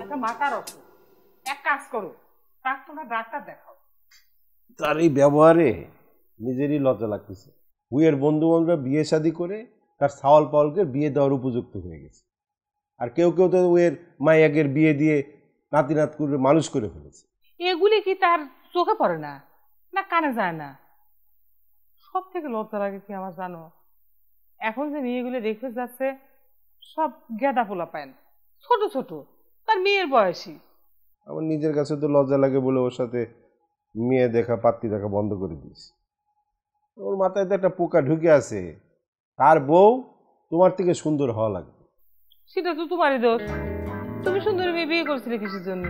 F: একটা মাথার অসুখ। এক কাজ করো, তার তোমার ডাক্তার দেখাও।
J: তার এই ব্যবহারে নিজেরই লজ্জা লাগতেছে। উইয়ের বন্ধু বান্ধবরা বিয়ে শাদী করে তার সাওয়াল পাওয়ালকে বিয়ে দেওয়ার উপযুক্ত হয়ে গেছে, আর কেউ কেউ তো উইয়ের মাইয়াকের বিয়ে দিয়ে নাতি নাত করে মানুষ করে ফেলেছে।
F: এগুলি কি তার চোখে পড়ে না, না কানে যায় না? সব থেকে লজ্জা লাগে কি আমার জানো, এখন যে মেয়েগুলো রেখে যাচ্ছে সব গেদা পোলা পায়, ছোট ছোট, তার মেয়ের বয়সী।
J: আমার নিজের কাছে তো লজ্জা লাগে বলে ওর সাথে মেয়ে দেখা পাত্রী দেখা বন্ধ করে দিয়েছি। ওর মাথায় তো একটা পোকা ঢুকে আছে, তার বউ তোমার থেকে সুন্দর হওয়া লাগবে।
F: সেটা তো তোমারই দোষ, তুমি সুন্দর মেয়ে বিয়ে করছিলে কিসের জন্য?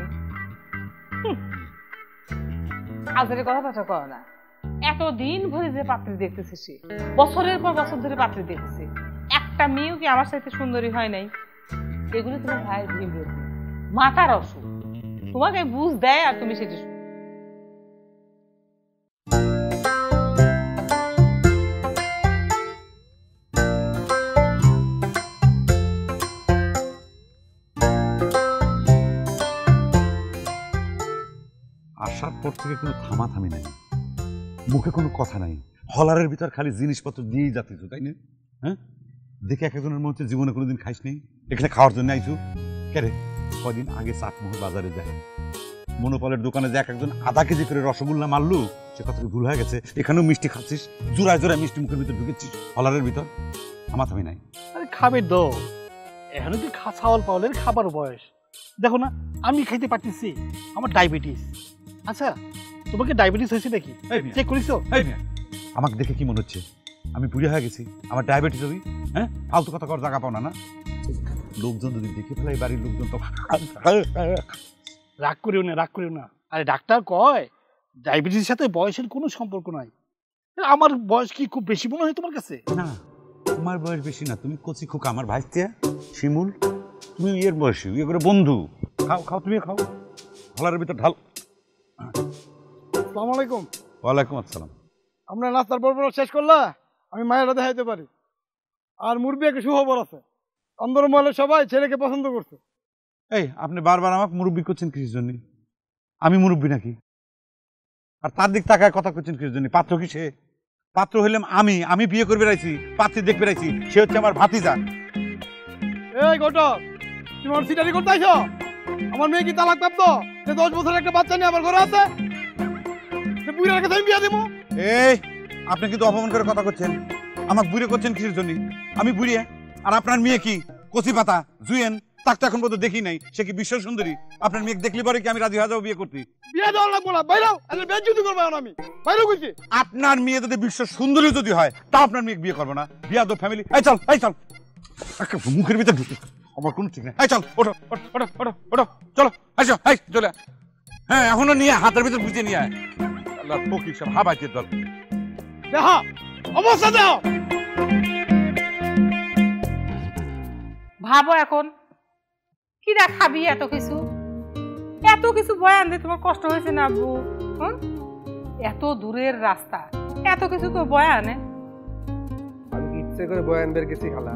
F: আজের কথাবার্তা করো না। এতদিন ভরে যে পাত্রী দেখতেছে, সে বছরের পর বছর ধরে পাত্রী দেখতেছে, একটা একটা মেয়েও কি আমার সাথে সুন্দরী হয় নাই? এগুলো তোমার ভাইয়ের ভিড়, মাথার অসুখ। তোমাকে বুঝ দেয় আর তুমি সেটা
C: আসার পর থেকে কোনো থামাথামি নাই, মুখে কোনো কথা নাই, হলারের ভিতর খালি জিনিসপত্র দিয়েই যাচ্ছিস, তাই না? হ্যাঁ, দেখে এক একজনের মধ্যে জীবনে কোনোদিন খাইস নেই, এখানে খাওয়ার জন্য আইছু কেরে? কদিন আগে চাটমোহর বাজারে যায় মনোপলের দোকানে যে এক একজন আধা কেজি করে রসগোল্লা মারলু, সে কথা ভুল হয়ে গেছে। এখানেও মিষ্টি খাচ্ছিস, জোড়ায় জোড়ায় মিষ্টি মুখের ভিতর ঢুকেছিস হলারের ভিতর, থামাথামি নাই।
D: আরে খাবে তো, এখনো কি ছাওয়াল পাওয়ালের খাবার বয়স। দেখো না আমি খাইতে পারতেছি, আমার ডায়াবেটিস। আচ্ছা তোমাকে ডায়াবেটিস হয়েছে নাকি, চেক করিস?
C: আমাকে দেখে কি মনে হচ্ছে আমি বুড়ি হয়ে গেছি? আমার ডায়াবেটিস হবি? হ্যাঁ, ফালতু কথা কর, জায়গা পাও না। না লোকজন যদি দেখে ফেলে, বাড়ির লোকজন তো
D: রাগ করিও না, রাগ করিও না। আরে ডাক্তার কয় ডায়াবেটিসের সাথে বয়সের কোনো সম্পর্ক নাই। আমার বয়স কি খুব বেশি মনে হয় তোমার কাছে?
C: না, তোমার বয়স বেশি না, তুমি কচি খোকা। আমার ভাইস্তিয়া শিমুল, তুমি ইয়ের বয়সী, ইয়ে করে বন্ধু। খাও খাও, তুমি খাও, হলারের ভিতর ঢাল।
L: আসসালামু আলাইকুম।
C: ওয়ালাইকুম আসসালাম।
L: আমরা নাস্তার পর শেষ করলা, আমি মায়েরা দেখাইতে পারি। আর মুরবি একটা সুখবর আছে, অন্দর মহলে সবাই ছেলেকে পছন্দ করছে।
C: এই আপনি বারবার আমাকে মুরব্বি করছেন কিসের জন্য? আমি মুরব্বি নাকি? আর তার দিক তাকায় কথা করছেন কিসের জন্য? পাত্র কি সে? পাত্র হইলাম আমি বিয়ে করবে রাইছি, পাত্রী দেখবে রাইছি, সে হচ্ছে আমার ভাতিজা।
L: এই ঘটক, তুমি আমার সিটারি করতে আইছো? আমার মেয়ে কি তালাক প্রাপ্ত যে 10 বছরের একটা বাচ্চা নিয়ে আমার ঘরে আছে? বুড়ার কাছে আমি বিয়ে দেবো?
C: এই আপনি কিন্তু অপমান করে কথা করছেন। আমাকে বুড়ে করছেন কিসের জন্য? আমি বুড়িয়ে, আর আপনার মেয়ে কি কচি পাতা জুয়েন, তাকে এখন পর্যন্ত দেখি নাই। সে কি বিশ্ব সুন্দরী? আপনার মেয়ে দেখলে পরে কি আমি রাজি হয়ে যাবো বিয়ে করতে?
L: বিয়ে দেওয়া লাগবো না, বাইরেও বেজ্জতি করবো আমি, বাইরেও কইছি।
C: আপনার মেয়ে যদি বিশ্ব সুন্দরী যদি হয়, তা আপনার মেয়ে বিয়ে করবো না। বিয়া দো ফ্যামিলি। এই চল, এই চল, মুখের ভিতরে ঢুকে আমার কোনো ঠিক নাই। এই চল, ওঠো ওঠো ওঠো ওঠো, চলো আসো, এই চলে। হ্যাঁ, এখনো নিয়ে হাতের ভিতর বুঝে নিয়ে আয়। আল্লাহ ফকির সব হাবাইতে দল।
L: দেখো অবস্থা দাও।
F: ভাবো এখন কি খাবি? এত কিছু বয়ান দিয়ে তোমার কষ্ট হয়েছে না আব্বু? এত দূরের রাস্তা, এত কিছু তো বয়ানে।
I: আমি ইচ্ছে করে বয়ান বের গেছি খালা।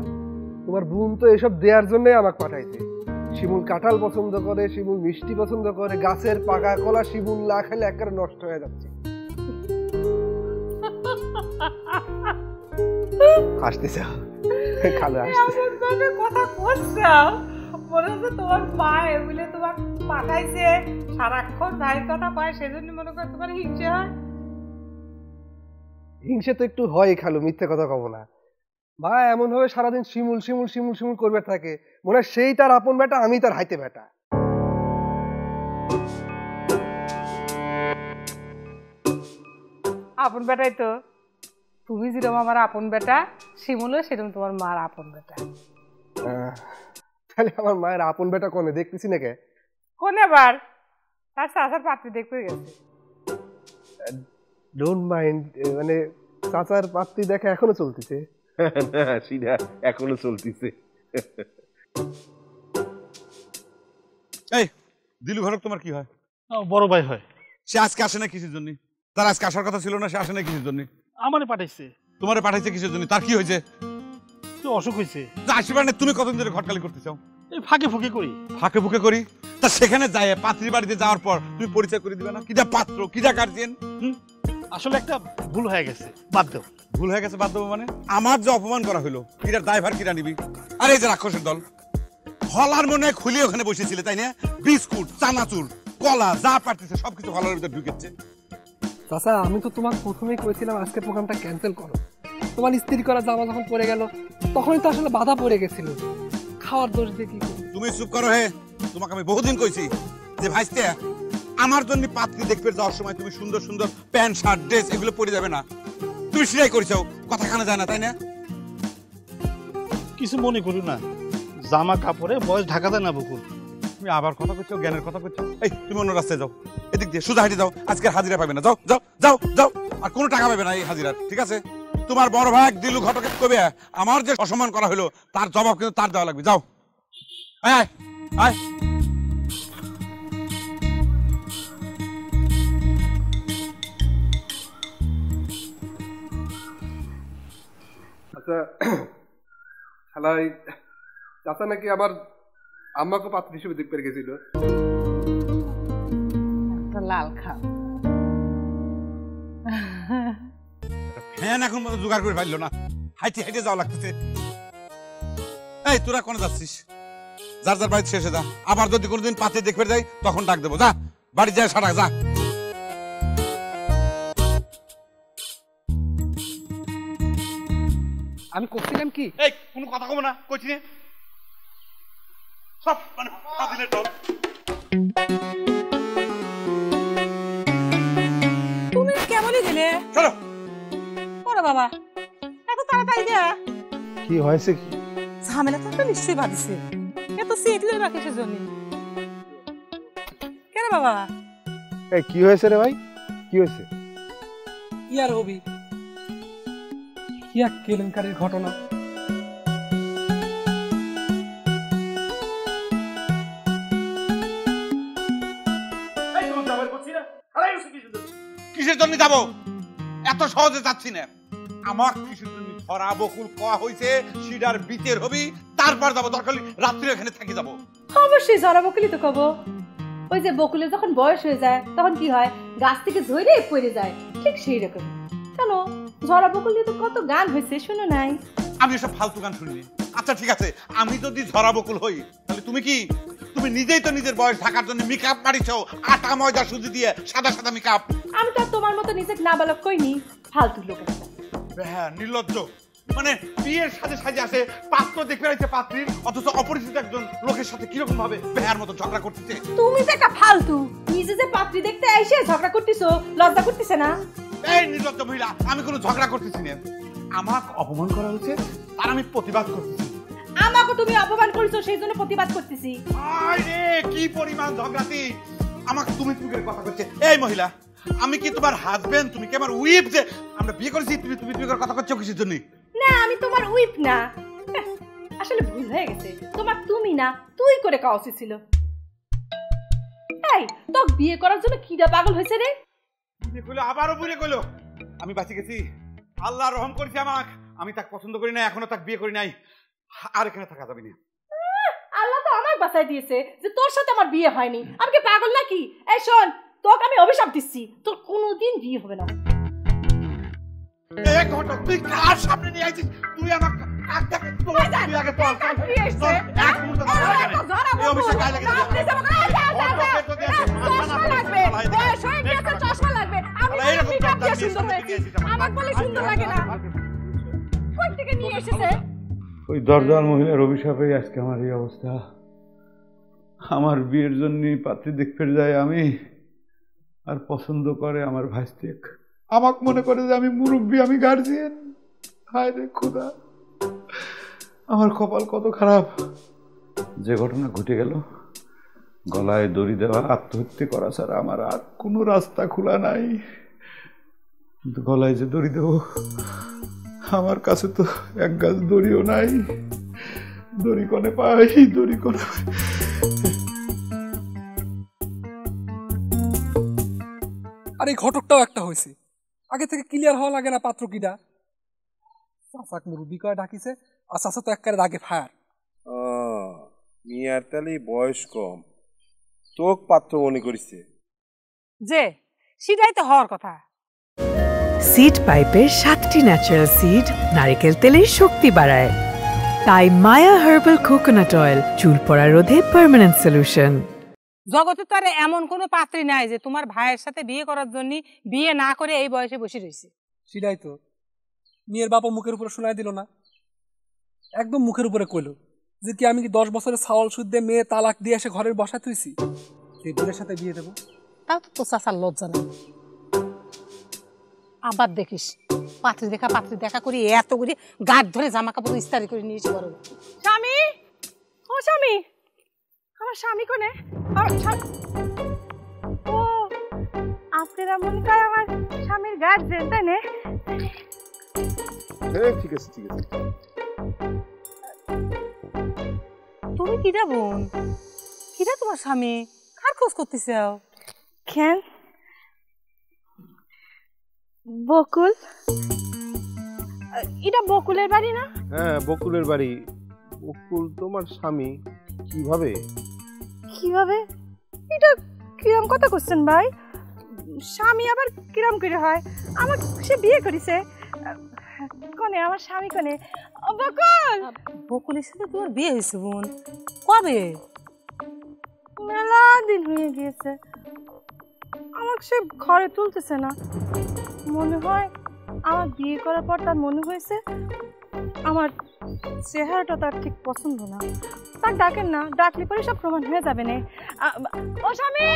I: তোমার বোন তো এসব দেওয়ার জন্যই আমাকে পাঠাইছে। শিমুল কাঁঠাল পছন্দ করে, শিমুল মিষ্টি পছন্দ করে, গাছের পাকা কলা শিমুল না খেলে একেবারে নষ্ট হয়ে যাচ্ছে। হাসতেছে খালা, হাসতেছে।
F: কথা বলছো মনে হচ্ছে তোমার মা এগুলো তোমার পাঠাইছে, সারাক্ষণ ভাইয়ের কথা কয়, সেজন্য মনে করে তোমার হিংসে হয়।
I: হিংসে তো একটু হয় খালু, মিথ্যে কথা কব না। ভাই এমন ভাবে সারাদিন শিমুল শিমুল শিমুল শিমুল করবে থাকে, মনে হয় সেই তার আপন বেটা, আমি তার হাইতে বেটা।
F: আপন বেটাই তো, তুমি যেরকম আমার আপন বেটা, শিমুলও সেরকম তোমার মার আপন বেটা।
I: তাহলে আমার মায়ের আপন বেটা কোনে দেখতেছি নাকি?
F: কোনে বার তার চাচার পাত্রী দেখতে গেছে।
I: ডোন্ট মাইন্ড, মানে চাচার পাত্রী দেখা এখনো চলতেছে?
J: না সেটা এখনো চলতেছে।
C: এই দিলু ঘরক তোমার কি হয়?
D: বড় ভাই হয়।
C: সে আজকে আসে না কিসের জন্য? তার আজকে আসার কথা ছিল না, সে আসে না কিসের জন্য?
D: আমারে পাঠাইছে।
C: তোমারে পাঠাইছে কিসের জন্য? তার কি হয়েছে?
D: অসুখ হয়েছে।
C: আসিবার না, তুমি কতদিন ধরে ঘটকালি করতে চাও?
D: এই ফাঁকে ফুঁকে করি।
C: ফাঁকে ফুঁকে করি? তা সেখানে যায় পাত্রীর বাড়িতে যাওয়ার পর তুমি পরিচয় করে দিবে না? কিটা পাত্র, কিটা গার্জিয়ান?
D: আসলে একটা ভুল হয়ে গেছে, বাদ দাও।
C: ভুল হয়ে গেছে বাদ দেবো মানে? আমার যে অপমান করা হলো, কিটার ড্রাইভার কিটা নিবি? আরে এই যে রাক্ষসের দল, হলার মনে খুলে ওখানে বসেছিলে তাই না? বিস্কুট, চানাচুর, কলা যা পারতেছে সবকিছু হলার ভিতরে ঢুকেছে।
I: চাচা আমি তো তোমাকে প্রথমেই কইছিলাম আজকের প্রোগ্রামটা ক্যান্সেল করো। তোমার স্ত্রী করা জামা যখন পরে গেল তখনই তো আসলে বাধা পড়ে গেছিল। খাওয়ার দোষ দিয়ে কি?
C: তুমি চুপ করো হে। তোমাকে আমি বহুদিন কইছি যে ভাইস্তে আমার জন্য পাত্রী দেখতে যাওয়ার সময় তুমি সুন্দর সুন্দর প্যান্ট শার্ট ড্রেস এগুলো পরে যাবে না। তুমি সেটাই করেছো, কথা কানে যায় না তাই না?
D: কিছু মনে করো না, জামা কাপড়ে বয়স ঢাকা দেয় না বকুল।
C: তুমি আবার কথা করছো, জ্ঞানের কথা করছো। এই তুমি অন্য রাস্তায় যাও, এদিক দিয়ে সোজা হাঁটি যাও, আজকে হাজিরা পাবে না। যাও যাও যাও যাও, আর কোনো টাকা পাবে না এই হাজিরার, ঠিক আছে?
E: তোমার বড় ভাই দিলু ঘটকের কবে আমার যে অসম্মান করা হলো তার জবাব কিন্তু তার দেওয়া লাগবে। যাও আয় আয়।
I: আচ্ছা খালাই চাচা নাকি আমার আম্মাকে পাত্র হিসেবে দেখতে গেছিল।
F: লাল খা
E: ফ্যান এখন পর্যন্ত জোগাড় করে পারলো না, হাইটে হাইটে যাওয়া লাগতেছে। এই তোরা কোনে যাচ্ছিস? যার যার বাড়িতে শেষে যা, আবার যদি কোনোদিন পাতে দেখবে যাই তখন ডাক দেবো। যা বাড়ি যায় সারা যা।
I: আমি করছিলাম কি?
E: এই কোনো কথা কব না কইছি না সব মানে পাতিলে ডল।
F: তুমি কেমনই গেলে?
E: চলো
F: ওরে বাবা এত তাড়াতাড়ি যা।
J: কি হয়েছে? কি
F: ঝামেলা তো নিশ্চয়ই বাঁধিছে। এত সিট লইবা কিসের জন্য? কেন বাবা?
J: এই কি হয়েছে রে ভাই? কি হয়েছে?
I: ইয়ার হবি কি এক কেলেঙ্কারির ঘটনা।
E: কিসের জন্য যাবো? এত সহজে যাচ্ছি না। আমার কিসের জন্য ধরা বকুল কোয়া হইছে সিডার বিচের হবি, তারপর যাবো। দরকার রাত্রি এখানে থাকি যাবো।
K: অবশ্যই জরা বকুলি তো কব। ওই যে বকুলের যখন বয়স হয়ে যায় তখন কি হয়, গাছ থেকে ঝরে পড়ে যায়, ঠিক সেই রকম। কেন জরা বকুলি তো কত গান হয়েছে, শুনো নাই?
E: আমি এসব ফালতু গান শুনিনি। আচ্ছা ঠিক আছে, আমি যদি ধরা বকুল হই তাহলে তুমি কি? তুমি নিজেই তো নিজের বয়স ঢাকার জন্য মেকআপ মারিছো, আটা ময়দা সুজি দিয়ে সাদা সাদা মেকআপ।
K: আমি তো তোমার মতো নিজেকে নাবালক কইনি, ফালতু লোক।
E: হ্যাঁ নির্লজ্জ। মানে বিয়ের সাথে সাজে আসে, পাত্র দেখে রয়েছে পাত্রীর, অথচ অপরিচিত একজন লোকের সাথে কিরকম ভাবে বেহার মতো ঝগড়া করতেছে।
K: তুমি যে একটা ফালতু, নিজে যে পাত্রী দেখতে আইসে ঝগড়া করতেছো, লজ্জা করতেছে না?
E: এই নির্লজ্জ মহিলা, আমি কোনো ঝগড়া করতেছি না। আমাকে অপমান করা হয়েছে আর আমি প্রতিবাদ করতেছি।
K: আমাকে তুমি অপমান করেছো সেই জন্য প্রতিবাদ করতেছি।
E: আরে কি পরিমাণ ঝগড়াতি! আমাকে তুমি তুমি করে কথা করছে। এই মহিলা, আমি কি তোমার হাজবেন্ড? তুমি কি আমার উইফ? যে আমরা বিয়ে করেছি, তুমি তুমি তুমি করে কথা করছো কিসের জন্য?
K: না আমি তোমার উইফ না, আসলে ভুল হয়ে গেছে। তোমার তুমি না তুই করে কাওয়া উচিত ছিল। এই তো বিয়ে করার জন্য কিডা পাগল হয়েছে রে?
E: বিয়ে কইলো আবারও বুড়ে কইলো। আমি বাঁচি গেছি, আল্লাহ রহম করেছে আমাকে। আমি তাকে পছন্দ করি না, এখনো তাকে বিয়ে করি নাই। আর এখানে থাকা যাবে না।
K: আল্লাহ তো আমাকে বাঁচাই দিয়েছে যে তোর সাথে আমার বিয়ে হয়নি। আমি কি পাগল নাকি? এই শোন, তোকে আমি অভিশাপ দিচ্ছি, তোর কোনোদিন বিয়ে হবে না।
E: এই ঘটক, তুই কার সামনে নিয়ে আইছিস? তুই আমার কাক দেখে তোমার তুই আগে চল চল চল। এক মুহূর্ত দাঁড়া কেন? এই অভিশাপ গায়ে লাগে যাবে।
K: চশমা লাগবে, বয়স হয়ে গেছে, চশমা লাগবে। আমি মেকআপ দিয়ে সুন্দর হয়েছি, আমাকে বলে সুন্দর লাগে না। কোথা থেকে নিয়ে এসেছে?
C: ওই দরজাল মহিলার অভিশাপে আজকে আমার এই অবস্থা। আমার বিয়ের জন্য পাত্রী দেখতে যায় আমি, আর পছন্দ করে আমার ভাইস্তেক। আমাকে মনে করে যে আমি মুরব্বী, আমি গার্জিয়ান। হায় রে খোদা, আমার কপাল কত খারাপ। যে ঘটনা ঘটে গেল, গলায় দড়ি দেওয়া, আত্মহত্যা করা ছাড়া আমার আর কোনো রাস্তা খোলা নাই। কিন্তু গলায় যে দড়ি দেবো, আমার কাছে তো এক গাছ দড়িও নাই। দড়ি কোনে পাই, দড়ি কোনে?
I: আর এই ঘটকটাও একটা হয়েছে, আগে থেকে ক্লিয়ার হওয়া লাগে না পাত্র কিডা। চাচাক মুরব্বি কয় ডাকিছে, আর চাচা তো একবারে রাগে ফায়ার।
J: মিয়ার তাহলে বয়স কম, তোক পাত্র মনে করিছে
F: যে সেটাই তো হওয়ার কথা।
A: সিড পাইপের 7টি ন্যাচারাল সিড নারকেল তেলের শক্তি বাড়ায়। তাই মায়া হার্বাল কোকোনাট অয়েল চুল পড়া রোধে পার্মানেন্ট সলিউশন।
F: জগতে তো আর এমন কোনো পাত্রী নাই যে তোমার ভাইয়ের সাথে বিয়ে করার জন্য বিয়ে না করে এই বয়সে বসে রয়েছে।
I: সেটাই তো মেয়ের বাবা মুখের উপরে শোনায় দিল না, একদম মুখের উপরে কইলো যে কি আমি কি 10 বছরের ছাওয়াল সুদ দিয়ে মেয়ে তালাক দিয়ে এসে ঘরের বসায় তুইছি, সেই বোনের সাথে বিয়ে দেবো?
F: তাও তো চাচার লজ্জা নেই। আবার দেখিস পাত্রী দেখা করি এত করে গাছ ধরে জামা কাপড় ইস্তারি করে নিয়েছি বড়।
K: স্বামী, ও স্বামী, আমার স্বামী কোনে? ও আপনারা মনে করেন আমার স্বামীর গার্জেন, তাই না?
J: ঠিক আছে ঠিক আছে।
F: তুমি কিরা বোন, কিরা তোমার স্বামী, কার খোঁজ করতেছে?
K: কেন বকুল, এটা বকুলের বাড়ি না?
J: হ্যাঁ বকুলের বাড়ি। বকুল তোমার স্বামী? কিভাবে
K: কিভাবে? এটা কিরম কথা করছেন ভাই? স্বামী আবার কিরম করে হয়? আমার সে বিয়ে করেছে। কোনে আমার স্বামী কোনে? বকুল,
F: বকুলের সাথে তোমার বিয়ে হয়েছে বোন? কবে?
K: মেলা দিন হয়ে গিয়েছে। আমাকে সে ঘরে তুলতেছে না। মনে হয় আমার বিয়ে করার পর তার মনে হয়েছে আমার চেহারাটা তার ঠিক পছন্দ না। তার ডাকেন না, ডাকলে পরে সব প্রমাণ হয়ে যাবে না। ও স্বামী,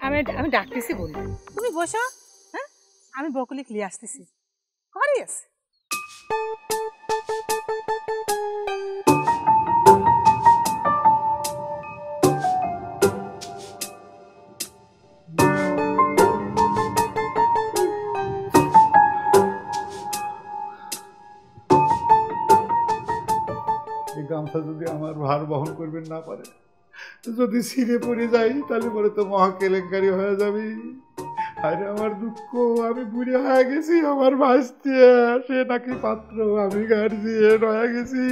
F: আমি আমি ডাকতেছি বোন, তুমি বসো। হ্যাঁ, আমি বকুলিকে নিয়ে আসতেছি। ঘরে আছে।
C: গামছা যদি আমার ভার বহন করবেন না পারে, যদি ছিঁড়ে পড়ে যাই, তাহলে পরে তো মহা কেলেঙ্কারি হয়ে যাবে। আরে আমার দুঃখ, আমি বুড়ি হয়ে গেছি, আমার ভাসতে সে নাকি পাত্র, আমি গার্জিয়ান হয়ে গেছি।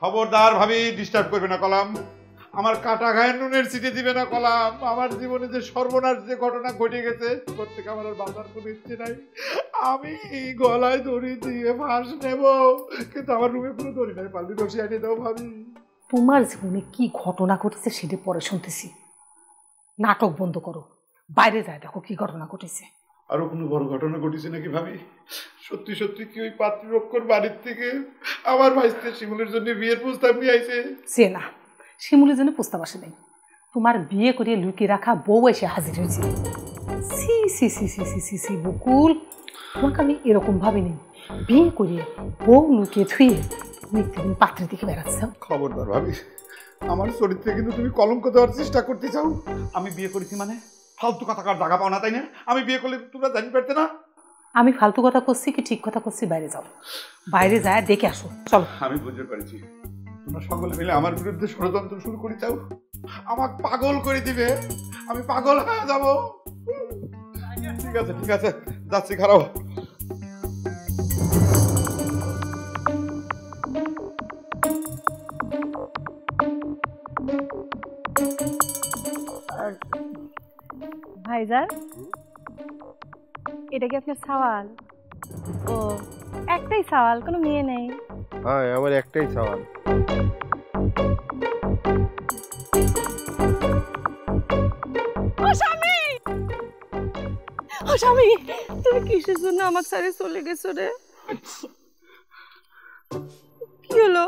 C: খবরদার ভাবি, ডিস্টার্ব করবে না কলাম। আমার কাটা গায়ে নুনের ছিটে দিবে না কলাম। আমার জীবনে যে সর্বনাশ যে ঘটনা ঘটে গেছে, প্রত্যেক আমার আর বাঁচার কোনো ইচ্ছে নাই। আমি গলায় দড়ি দিয়ে ফাঁস নেব, কিন্তু আমার রুমে কোনো দড়ি নাই, পাল্লি রসি আনিয়ে দাও ভাবি।
F: তোমার জীবনে কি ঘটনা ঘটেছে সেটা পরে শুনতেছি। নাটক বন্ধ করো, বাইরে যায় দেখো কি ঘটনা ঘটেছে।
C: আরো কোনো বড় ঘটনা ঘটেছে নাকি ভাবি? সত্যি সত্যি কি ওই পাত্রীপক্ষর বাড়ির থেকে আমার ভাইস্তে শিমুলের জন্য বিয়ের প্রস্তাব নিয়ে আইছে?
F: সে না, শিমুলের জন্য প্রস্তাব আসে নাই, তোমার বিয়ে করিয়ে লুকিয়ে রাখা বউ এসে হাজির হয়েছে। সি সি সি সি সি সি সি বকুল, তোমাকে আমি এরকম ভাবিনি। বিয়ে করিয়ে বউ লুকিয়ে থুয়ে নিত্যদিন পাত্রের দিকে বেড়াচ্ছ।
C: খবরদার ভাবি, আমার চরিত্রে কিন্তু তুমি কলঙ্ক দেওয়ার চেষ্টা করতে চাও। আমি বিয়ে করেছি মানে ফালতু কথা কার জায়গা পাও না, তাই না? আমি বিয়ে করলে তোমরা জানি পারতে না।
F: আমি ফালতু কথা করছি কি ঠিক কথা করছি? বাইরে যাও, বাইরে যায় দেখে আসো, চলো।
C: আমি বুঝতে পারছি তোমরা সকলে মিলে আমার বিরুদ্ধে ষড়যন্ত্র শুরু করে চাও, আমাকে পাগল করে দিবে, আমি পাগল হয়ে যাব। ঠিক আছে ঠিক আছে, যাচ্ছি, খারাপ।
K: ভাইজান, এটা কি আপনার সওয়াল? ও, একটাই সওয়াল, কোনো মেয়ে নেই?
J: হ্যাঁ আমার একটাই সওয়াল।
K: ও স্বামী, ও স্বামী, তুমি কিসের জন্য আমার সাথে চলে গেছো রে? কি হলো,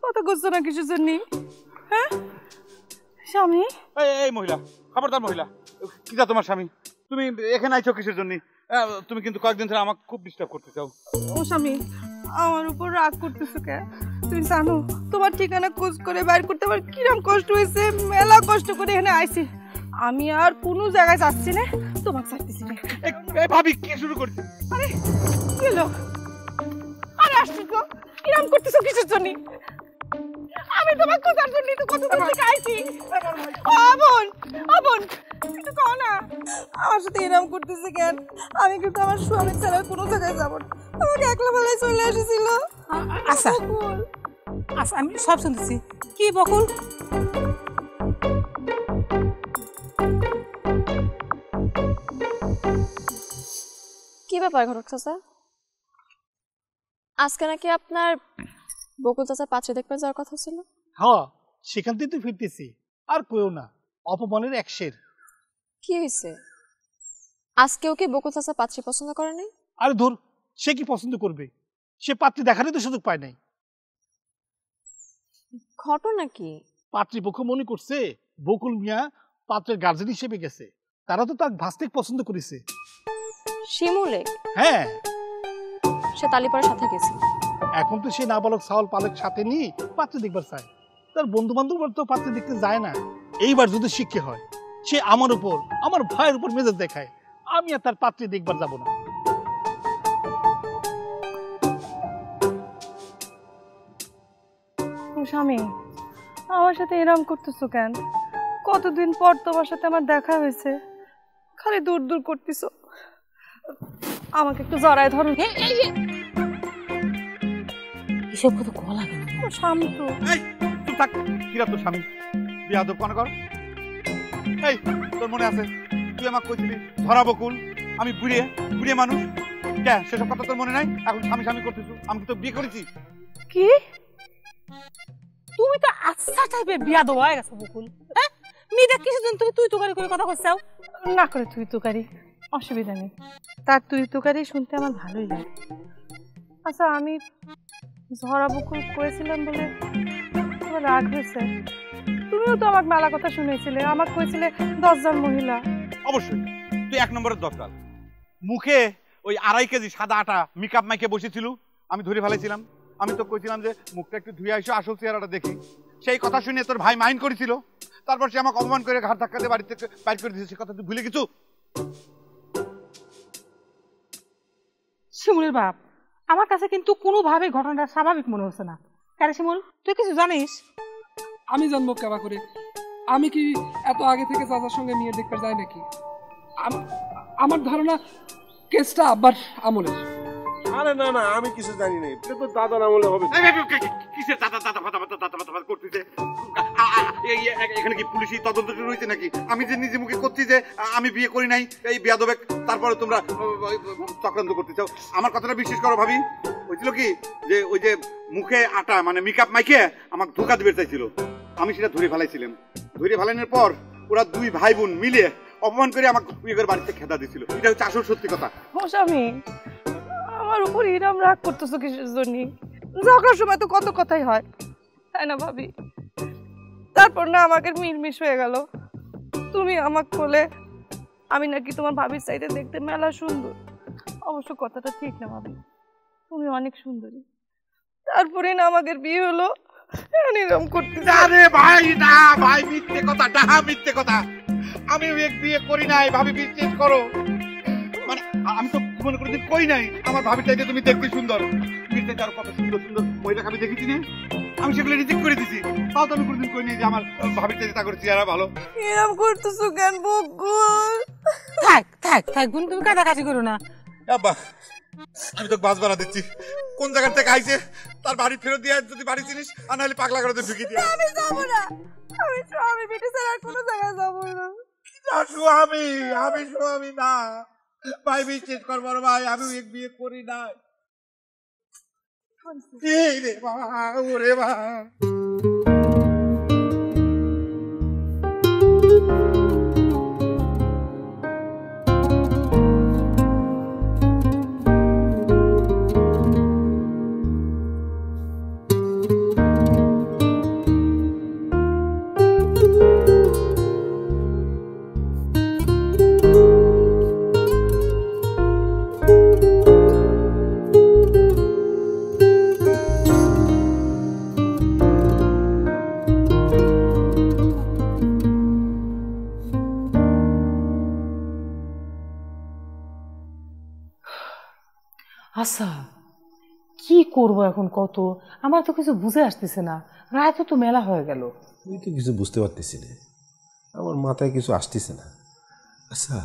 K: কথা করছো না কিসের জন্য? হ্যাঁ স্বামী?
E: এই মহিলা, খবরদার মহিলা, কি যা তোমার স্বামী? তুমি এখানে আইছো কিসের জন্য? তুমি কিন্তু কয়েকদিন ধরে আমাকে খুব ডিস্টার্ব করতে চাও।
K: ও স্বামী, আমার উপর রাগ করতেছো কে? তুমি জানো তোমার ঠিকানা খোঁজ করে বাইর করতে আমার কিরম কষ্ট হয়েছে? মেলা কষ্ট করে এখানে আইছি। আমি আর কোনো জায়গায় যাচ্ছি না, তোমাকে চাইতেছি না।
E: ভাবি কি শুরু করছে?
K: আরে কি হলো? আরে আসছি তো, কিরম করতেছো কিসের জন্য? আমি তোমার খোঁজার জন্য তো কত দূর থেকে আইছি। বোন, বোন, একটু কও না, আমার সাথে এরকম করতেছে কেন? আমি কিন্তু আমার স্বামী ছাড়া কোনো জায়গায় যাবো না। আমাকে একলা বেলায় চলে এসেছিল।
F: আচ্ছা আচ্ছা, আমি সব শুনতেছি। কি বকুল?
H: কি ব্যাপার ঘটক চাচা? আজকে নাকি আপনার বকুল চাচা পাত্রে দেখতে যাওয়ার কথা ছিল?
L: হ্যাঁ, সেখান থেকে তো ফিরতেছি। আর কইও না, অপমানের একশের।
H: কি হয়েছে? আজকেও কি বকুল চাচা পাত্রী পছন্দ করে নাই?
L: আরে ধর, সে কি পছন্দ করবে? সে পাত্রী দেখারই তো সুযোগ পায় নাই।
H: ঘটনা কি?
L: পাত্রীপক্ষ মনে করছে বকুল মিয়া পাত্রের গার্জেন হিসেবে গেছে, তারা তো তার ভাস্তিক পছন্দ করেছে।
H: শিমুলে?
L: হ্যাঁ,
H: সে তালিপাড়ার সাথে গেছে।
L: এখন তো সে নাবালক সাওয়াল পালক সাথে নিয়ে পাত্রী দেখবার চায়। তার বন্ধু বান্ধব তো পাত্রী দেখতে যায় না। এইবার যদি শিক্ষা হয়, সে আমার উপর, আমার ভাইয়ের উপর মেজাজ দেখায়। আমি আর তার পাত্রী দেখবার যাব না।
K: স্বামী, আমার সাথে এরম করতেছো কেন? কতদিন পর তোমার সাথে আমার দেখা হয়েছে, খালি দূর দূর করতেছো। আমাকে একটু জড়ায় ধরো।
F: এসব কত গলা কেন?
K: স্বামী তো
E: তুই থাক, কিরা তোর স্বামী বিয়াদব কোন কর। এই তোর মনে আছে তুই আমাকে কইছিলি ধরা বকুল, আমি বুড়িয়ে বুড়িয়ে মানুষ, কে সেসব কথা তোর মনে নাই? এখন স্বামী স্বামী করতেছ, আমি তো বিয়ে করেছি।
F: কি তুমি তো আচ্ছা টাইপের বিয়াদব হয়ে গেছো বকুল। হ্যাঁ, মেয়েটা কিছুদিন তুমি তুই তুকারি করে কথা কইছাও।
K: না করে তুই তুকারি, অসুবিধা নেই, তার তুই তুকারি শুনতে আমার ভালোই লাগে। আচ্ছা, আমি ঝরা বকুল করেছিলাম বলে তোমার রাগ হয়েছে? তুমিও তো আমার মেলা কথা শুনেছিলে, আমার কইছিলে 10 জন মহিলা।
E: অবশ্যই তুই 1 নম্বরের দরকার। মুখে ওই 2.5 কেজি সাদা আটা মেকআপ মাইকে বসেছিল, আমি ধরে ফেলেছিলাম। আমি তো কইছিলাম যে মুখটা একটু ধুয়ে আসো, আসল চেহারাটা দেখি। সেই কথা শুনে তোর ভাই মাইন্ড করেছিল, তারপর সে আমাকে অপমান করে ঘাট ধাক্কা দিয়ে বাড়ি থেকে বাইর করে দিয়েছে। কথা তুই ভুলে গেছো?
F: শিমুলের বাপ, আমার কাছে কিন্তু কোনোভাবে ঘটনাটা স্বাভাবিক মনে হচ্ছে না। কারে শিমুল, তুই কিছু জানিস?
I: আমি জানবো কেবা করে? আমি কি এত আগে থেকে চাচার সঙ্গে মেয়ে দেখতে যাই নাকি? আমার ধারণা কেসটা আব্বার আমলের।
J: আরে না না, আমি কিছু জানি না, এটা তো দাদার আমলে হবে।
E: কিসের দাদা দাদা ফাটা করতেছে? এখানে কি পুলিশি তদন্ত রয়েছে নাকি? আমি যে নিজে মুখে করছি যে আমি বিয়ে করি নাই, এই বিয়াদবে, তারপরে তোমরা চক্রান্ত করতে চাও। আমার কথাটা বিশ্বাস করো ভাবি, হয়েছিল কি যে ওই যে মুখে আটা মানে মেকআপ মাইকে আমাকে ধোকা দিবে চাইছিল, আমি সেটা ধরে ফেলাইছিলাম। ধরে ফেলানোর পর ওরা 2 ভাই বোন মিলে অপমান করে আমাকে বিয়ের বাড়িতে খেদা দিছিল। এটা হচ্ছে আসল সত্যি কথা।
K: ও স্বামী, আমার উপর এরম রাগ করতেছো কিসের জন্য? ঝগড়ার সময় তো কত কথাই হয়, তাই না ভাবি? তারপর না আমাকে মিলমিশ হয়ে গেল। তুমি আমাকে বলে আমি নাকি তোমার ভাবির চাইতে দেখতে মেলা সুন্দর। অবশ্য কথাটা ঠিক না ভাবি, তুমি অনেক সুন্দরী। তারপরে না আমাদের বিয়ে হলো, এরকম করতে।
E: আরে ভাই না ভাই, মিথ্যে কথা, ডাহা মিথ্যে কথা। আমি বিয়ে করি নাই, ভাবি বিশ্বাস করো। মানে আমি তো মনে করি যে কই নাই। আমার ভাবির চাইতে তুমি দেখতে সুন্দর, মিথ্যে আর কত সুন্দর সুন্দর মহিলা আমি দেখেছি না, আমি সেগুলো রিজেক্ট করে দিছি। তাও তো আমি কোনোদিন কই নাই যে আমার ভাবির চাইতে তা করে চেহারা ভালো।
K: এরকম করতেছো কেন বকুল?
F: থাক থাক থাক বোন, তুমি কাটাকাটি করো না।
E: আব্বা, আমি তো বাস ভাড়া দিচ্ছি, কোন জায়গা থেকে আইছে তার বাড়ি ফেরত দিয়ে, যদি বাড়ি চিনিস, আর নাহলে পাগলা করে ঢুকি দিয়ে।
K: আমি যাবো না, আমি স্বামী বেটে ছাড়া আর কোনো জায়গায় যাবো না।
E: আমি স্বামী না ভাই, বিশ্বাস কর বড় ভাই, আমি বিয়ে করি নাই। রে বাবা, ওরে বাবা।
F: আচ্ছা, কি করবো এখন? কত আমার তো কিছু বুঝে আসতেছে না। রায় তো মেলা হয়ে গেল।
J: আমি তো কিছু বুঝতে পারতেছি না, আমার মাথায় কিছু আসতেছে না। আচ্ছা,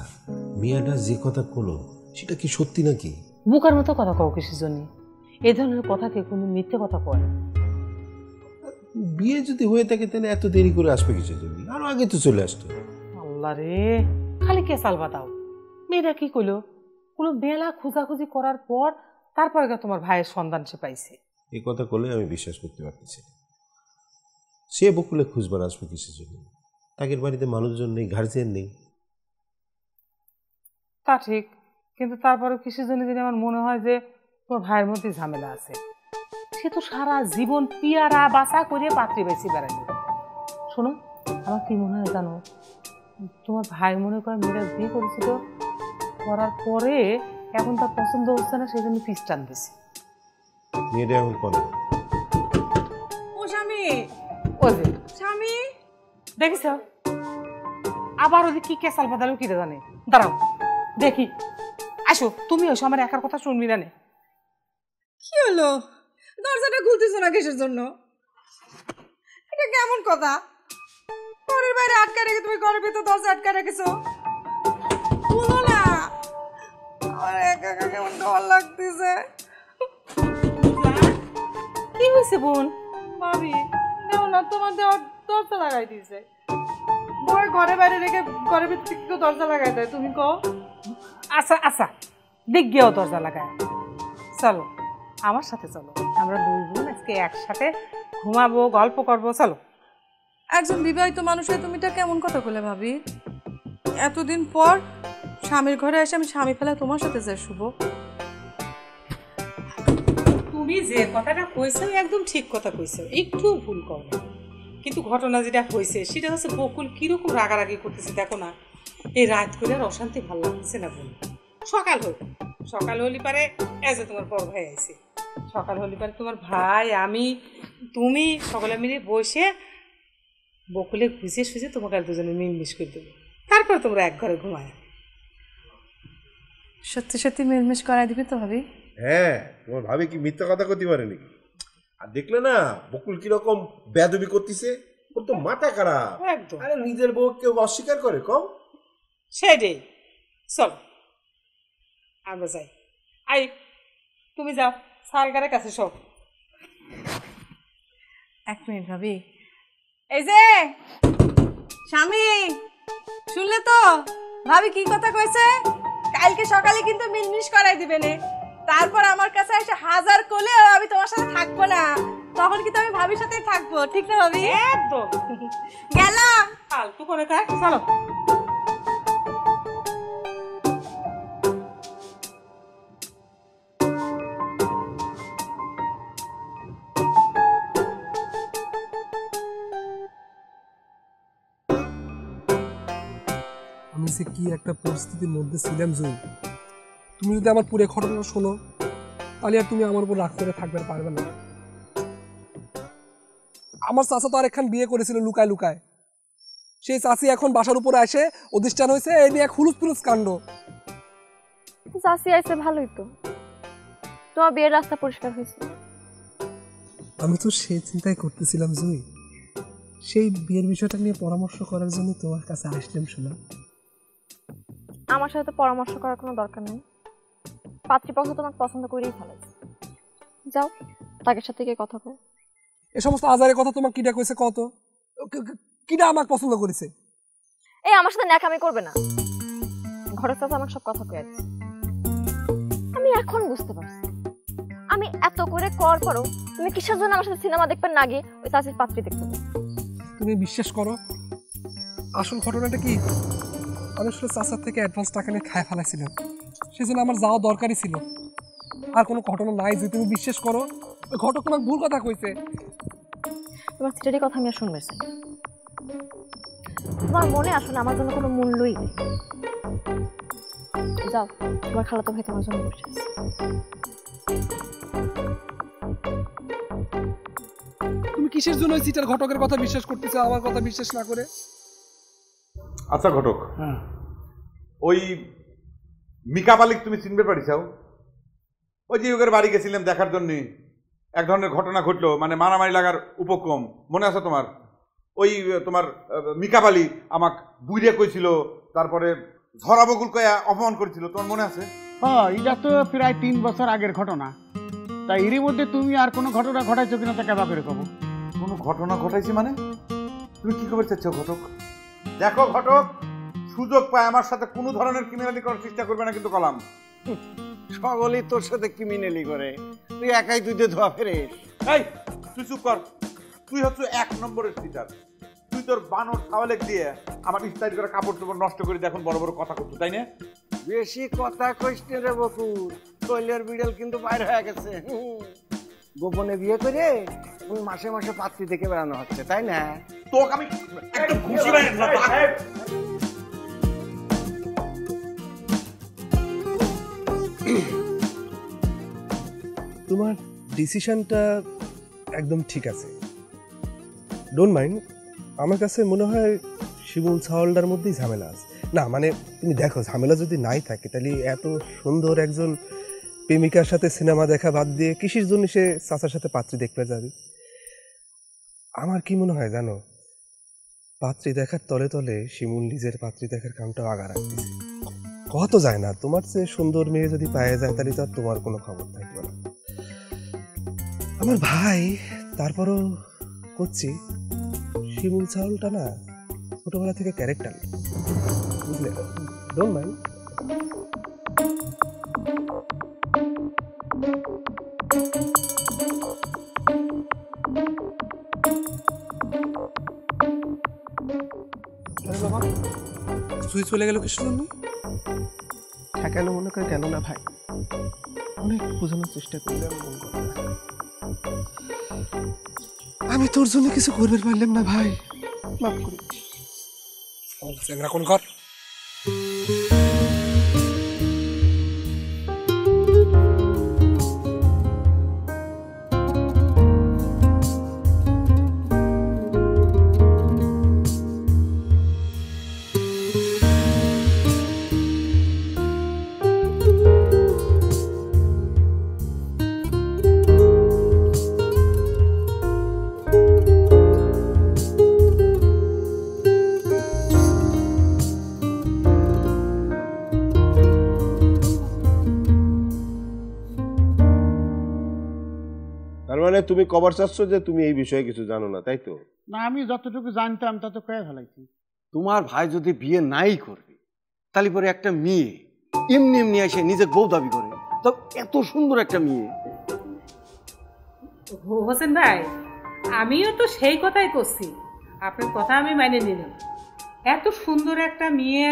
J: মিয়াটা যে কথা বলো সেটা কি সত্যি নাকি?
F: মুখের মতো কথা কও কিসের জন্য? এই ধরনের কথা কে কোনো মিথ্যে কথা কয়?
J: বিয়ে যদি হয়ে থাকে তাহলে এত দেরি করে আসবে কিসের জন্য? আরো আগে তো চলে আসতো।
F: আল্লাহ রে, খালি কে চাল বাতাও। মেয়েরা কি কইলো? কোনো মেলা খোঁজাখুঁজি করার পর তারপরে তোমার ভাইয়ের সন্ধান সে পাইছে।
J: এই কথা বলে আমি বিশ্বাস করতে পারতেছি না। সে বকুলে খুঁজবার আসবে কিসের জন্য? তাদের বাড়িতে মানুষজন নেই, গার্জিয়ান নেই।
F: তা ঠিক, কিন্তু তারপরে কিসের জন্য যদি আমার মনে হয় যে তোমার ভাইয়ের মধ্যে ঝামেলা আছে। সে তো সারা জীবন পিয়ারা বাসা করে পাত্রী বেশি বেড়াইল। শোনো, আমার কি মনে হয় জানো, তোমার ভাই মনে করে মেয়েরা বিয়ে করেছিল, করার পরে এখন তার পছন্দ হচ্ছে না, সেই জন্য পিস টান দিছে।
J: মেয়েটা এখন কোন?
K: ও স্বামী,
F: ও যে
K: স্বামী,
F: দেখিস আবার ওদের কি কেসাল বাদালো কি জানে। দাঁড়াও দেখি, আসো তুমি এসো, আমার একার কথা শুনবি না।
K: কি হলো? দরজাটা খুলতেছো না কিসের জন্য? এটা কেমন কথা? ঘরের বাইরে আটকা রেখে তুমি ঘরের ভিতর দরজা আটকা রেখেছো। বলো না, আমার একা একা কেমন খাবার লাগতেছে।
F: কি হয়েছে বোন?
K: ভাবি নাও না, তোমার দেওয়ার দরজা লাগাই দিয়েছে। বই ঘরে বাইরে রেখে ঘরের ভিতর থেকে কেউ দরজা লাগাই দেয়, তুমি কও?
F: আচ্ছা আচ্ছা, দেখ গিয়েও দরজা লাগায়। চলো আমার সাথে চলো, আমরা দুই বোন আজকে একসাথে ঘুমাবো, গল্প করবো। চলো।
K: একজন বিবাহিত মানুষের তুমি এটা কেমন কথা বলে ভাবি? এতদিন পর স্বামীর ঘরে এসে আমি স্বামী ফেলা তোমার সাথে যাই শুভ?
F: তুমি যে কথাটা কইছো একদম ঠিক কথা কইছো, একটু ভুল করো না। কিন্তু ঘটনা যেটা হয়েছে সেটা হচ্ছে বকুল কিরকম রাগারাগি করতেছে দেখো না। এই রাত করে আর অশান্তি ভালো লাগতেছে না বোন। সকাল হলি পারে এই যে তোমার বড় ভাই আইছে, সকাল হলি পারে তোমার ভাই আমি তুমি সকলে মিলে বসে বকুলে খুঁজে সুঝে তোমাকে আর দুজনে মিলমিশ করে দেবো, তারপর তোমরা এক ঘরে ঘুমায়।
K: সত্যি সত্যি মিলমিশ করাই দিবি তো ভাবি?
J: হ্যাঁ, তোমার ভাবি কি মিথ্যা কথা করতে পারে নাকি? আর দেখলে না বকুল কিরকম বেয়াদবি করতেছে, ওর তো মাথা খারাপ
F: একদম।
J: আরে নিজের বউ কেউ অস্বীকার করে কম?
F: সেটাই। চল আমরা যাই। আই তুমি যাও সালগারের কাছে সব।
K: এক মিনিট ভাবি, এই যে স্বামী শুনলে তো ভাবি কি কথা কইছে? কালকে সকালে কিন্তু মিলমিশ করাই দিবে নে, তারপর আমার কাছে এসে হাজার কোলে আমি তোমার সাথে থাকবো না, তখন কিন্তু আমি ভাবির সাথেই থাকবো, ঠিক না ভাবি?
F: একদম।
K: গেলাম।
F: ফালতু করে কাজ। চলো।
I: আমি যে কি একটা পরিস্থিতির মধ্যে ছিলাম জুই, তুমি যদি আমার পুরো ঘটনা শোনো তাহলে আর তুমি আমার উপর রাগ করে থাকবে পারবে না। আমার চাচা তো আর একখান বিয়ে করেছিল লুকায় লুকায়, সেই চাচি এখন বাসার উপরে এসে অধিষ্ঠান হয়েছে, এই নিয়ে এক হুলুস ফুলুস কাণ্ড।
H: চাচি আইছে ভালোই তো, তোমার বিয়ের রাস্তা পরিষ্কার হয়েছে।
I: আমি তো সেই চিন্তাই করতেছিলাম জুই, সেই বিয়ের বিষয়টা নিয়ে পরামর্শ করার জন্য তোমার কাছে আসলাম। শোনা,
H: আমার সাথে তো পরামর্শ করার কোনো দরকার নেই, পাত্রীপক্ষ তোমাকে পছন্দ করেই ফেলেছে। যাও তাকে সাথে গিয়ে কথা বল।
I: এ সমস্ত আজারের কথা তোমার কিটা কইছে কত? কিটা আমাকে পছন্দ করেছে?
H: এই আমার সাথে ন্যাকামি করবে না, ঘরের চাচা আমাকে সব কথা কয়ে দিচ্ছে। আমি এখন বুঝতে পারছি আমি এত করে কর করো তুমি কিসের জন্য আমার সাথে সিনেমা দেখবেন না গিয়ে ওই চাচির পাত্রী দেখতে।
I: তুমি বিশ্বাস করো, আসল ঘটনাটা কি, আমি আসলে চাচার থেকে অ্যাডভান্স টাকা নিয়ে খায় ফেলাইছিলাম, সেজন্য আমার যাওয়া দরকারই ছিল। আর কোনো ঘটনা নাই যে তুমি বিশ্বাস করো, ওই ঘটক তোমাকে ভুল কথা কইছে।
H: তোমার স্ত্রীর কথা আমি আর শুনবে চাই, তোমার মনে আসলে আমার জন্য কোনো মূল্যই নেই। যাও, তোমার খালাতো ভাই তোমার জন্য বসে আছে।
I: তুমি কিসের জন্য ওই চিটার ঘটকের কথা বিশ্বাস করতেছো আমার কথা বিশ্বাস না করে?
C: আচ্ছা ঘটক, ওই মিকা মালিক তুমি চিনতে পারিসাও? ওই যে ওদের বাড়ি গেছিলাম দেখার জন্য, এক ধরনের ঘটনা ঘটলো, মানে মারামারি লাগার উপক্রম, মনে আছে তোমার? ওই তোমার মিকা বালি আমাক বুইরে কইছিল, তারপরে ধরা বকুল কয়া অপমান করেছিল, তোমার মনে আছে?
B: হ্যাঁ, এটা তো প্রায় 3 বছর আগের ঘটনা। তাই এরই মধ্যে তুমি আর কোনো ঘটনা ঘটাইছো কিনা তা কেবা করে কব?
C: কোনো ঘটনা ঘটাইছি মানে? তুমি কি খবর চাচ্ছ ঘটক? দেখো ঘটক, সুযোগ পায় আমার সাথে কোনো ধরনের ক্রিমিনালি করার চেষ্টা করবে না কিন্তু কলাম।
G: সকলেই তোর সাথে ক্রিমিনালি করে, তুই একাই দুধে ধোয়া ফেরিস।
C: এই তুই চুপ কর, তুই হচ্ছে 1 নম্বরের সিটার। তুই তোর বানর ছাওয়ালেক দিয়ে আমার ইস্তারি করে কাপড় চোপড় নষ্ট করে এখন বড় বড় কথা করছো, তাই না?
G: বেশি কথা কইস না রে বকুল, কইলের বিড়াল কিন্তু বাইর হয়ে গেছে। গোপনে বিয়ে করে তুমি মাসে মাসে পাত্রী দেখে বেড়ানো হচ্ছে, তাই না?
C: তোকে আমি একদম খুশি হয়ে
I: তোমার ডিসিশনটা একদম ঠিক আছে, ডোন্ট মাইন্ড। আমার কাছে মনে হয় শিমুল ছাওয়ালটার মধ্যেই ঝামেলা আছে। না মানে তুমি দেখো, ঝামেলা যদি নাই থাকে তাহলে এত সুন্দর একজন প্রেমিকার সাথে সিনেমা দেখা বাদ দিয়ে কিসের জন্য সে চাচার সাথে পাত্রী দেখতে যাবে? আমার কি মনে হয় জানো, পাত্রী দেখার তলে তলে শিমুল নিজের পাত্রী দেখার কামটাও আগা রাখতেছে। কত যায় না, তোমার চেয়ে সুন্দর মেয়ে যদি পাওয়া যায় তাহলে তো আর তোমার কোনো খবর থাকবে না। আমার ভাই তারপরও করছি, শিমুল ছাওয়ালটা না ছোটবেলা থেকে ক্যারেক্টার, বুঝলে? Don't mind. বাবা তুই চলে গেল কিসের জন্য? ঠেকানো মনে করে গেল না ভাই, অনেক বোঝানোর চেষ্টা করলাম, মন করল না। আমি তোর জন্য কিছু করবে পারলাম না ভাই, মাফ করে দিস। কোন ঘর
J: মানে তুমি কভার চাচ্ছ যে তুমি এই বিষয়ে কিছু জানো না, তাই তো?
B: না, আমি যতটুকু জানতাম তত কয়ে ফেলাইছি। তোমার ভাই যদি বিয়ে নাই করবে তাহলে পরে একটা মেয়ে এমনি এমনি এসে নিজের বউ দাবি করে, তো এত সুন্দর একটা মেয়ে।
F: হোসেন ভাই, আমিও তো সেই কথাই করছি, আপনার কথা আমি মেনে নিলাম। এত সুন্দর একটা মেয়ে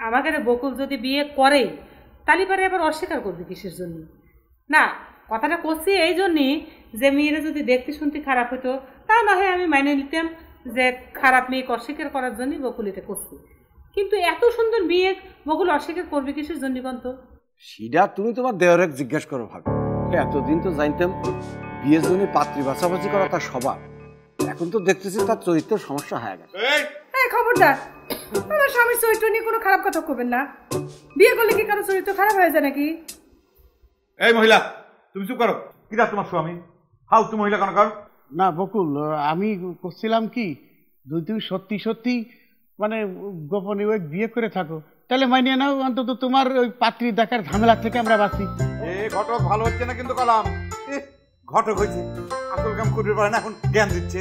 F: আমাদের বকুল যদি বিয়ে করে তাহলে পরে আবার অস্বীকার করবে কিসের জন্য? না, কথাটা করছি এই জন্যই যে মেয়েরা যদি দেখতে শুনতে খারাপ হতো তা না হয় আমি মেনে নিতাম যে খারাপ মেয়েকে অস্বীকার করার জন্যই বকুল এটা করছি, কিন্তু এত সুন্দর মেয়ে বকুল অস্বীকার করবে কিসের জন্য বলতো?
B: সেটা তুমি তোমার দেওয়ারে জিজ্ঞেস করো ভাবি। এতদিন তো জানতাম বিয়ের জন্য পাত্রী বাছাবাছি করা তার স্বভাব, এখন তো দেখতেছি তার চরিত্র সমস্যা হয়ে গেছে।
K: খবরদার, আমার স্বামীর চরিত্র নিয়ে কোনো খারাপ কথা করবেন না। বিয়ে করলে কি কারো চরিত্র খারাপ হয়ে যায় নাকি?
E: এই মহিলা, তুমি চুপ করো। কিরা তোমার স্বামী? হাউ তুমি মহিলা কেন কর?
B: না বকুল, আমি করছিলাম কি, যদি তুমি সত্যি সত্যি মানে গোপনে ওই বিয়ে করে থাকো তাহলে মানিয়ে নাও, অন্তত তোমার ওই পাত্রী দেখার ঝামেলা থেকে আমরা বাঁচি।
E: ঘটক ভালো হচ্ছে না কিন্তু কলাম। ঘটক হয়েছে, আসল কাম করতে পারে না, এখন জ্ঞান দিচ্ছে।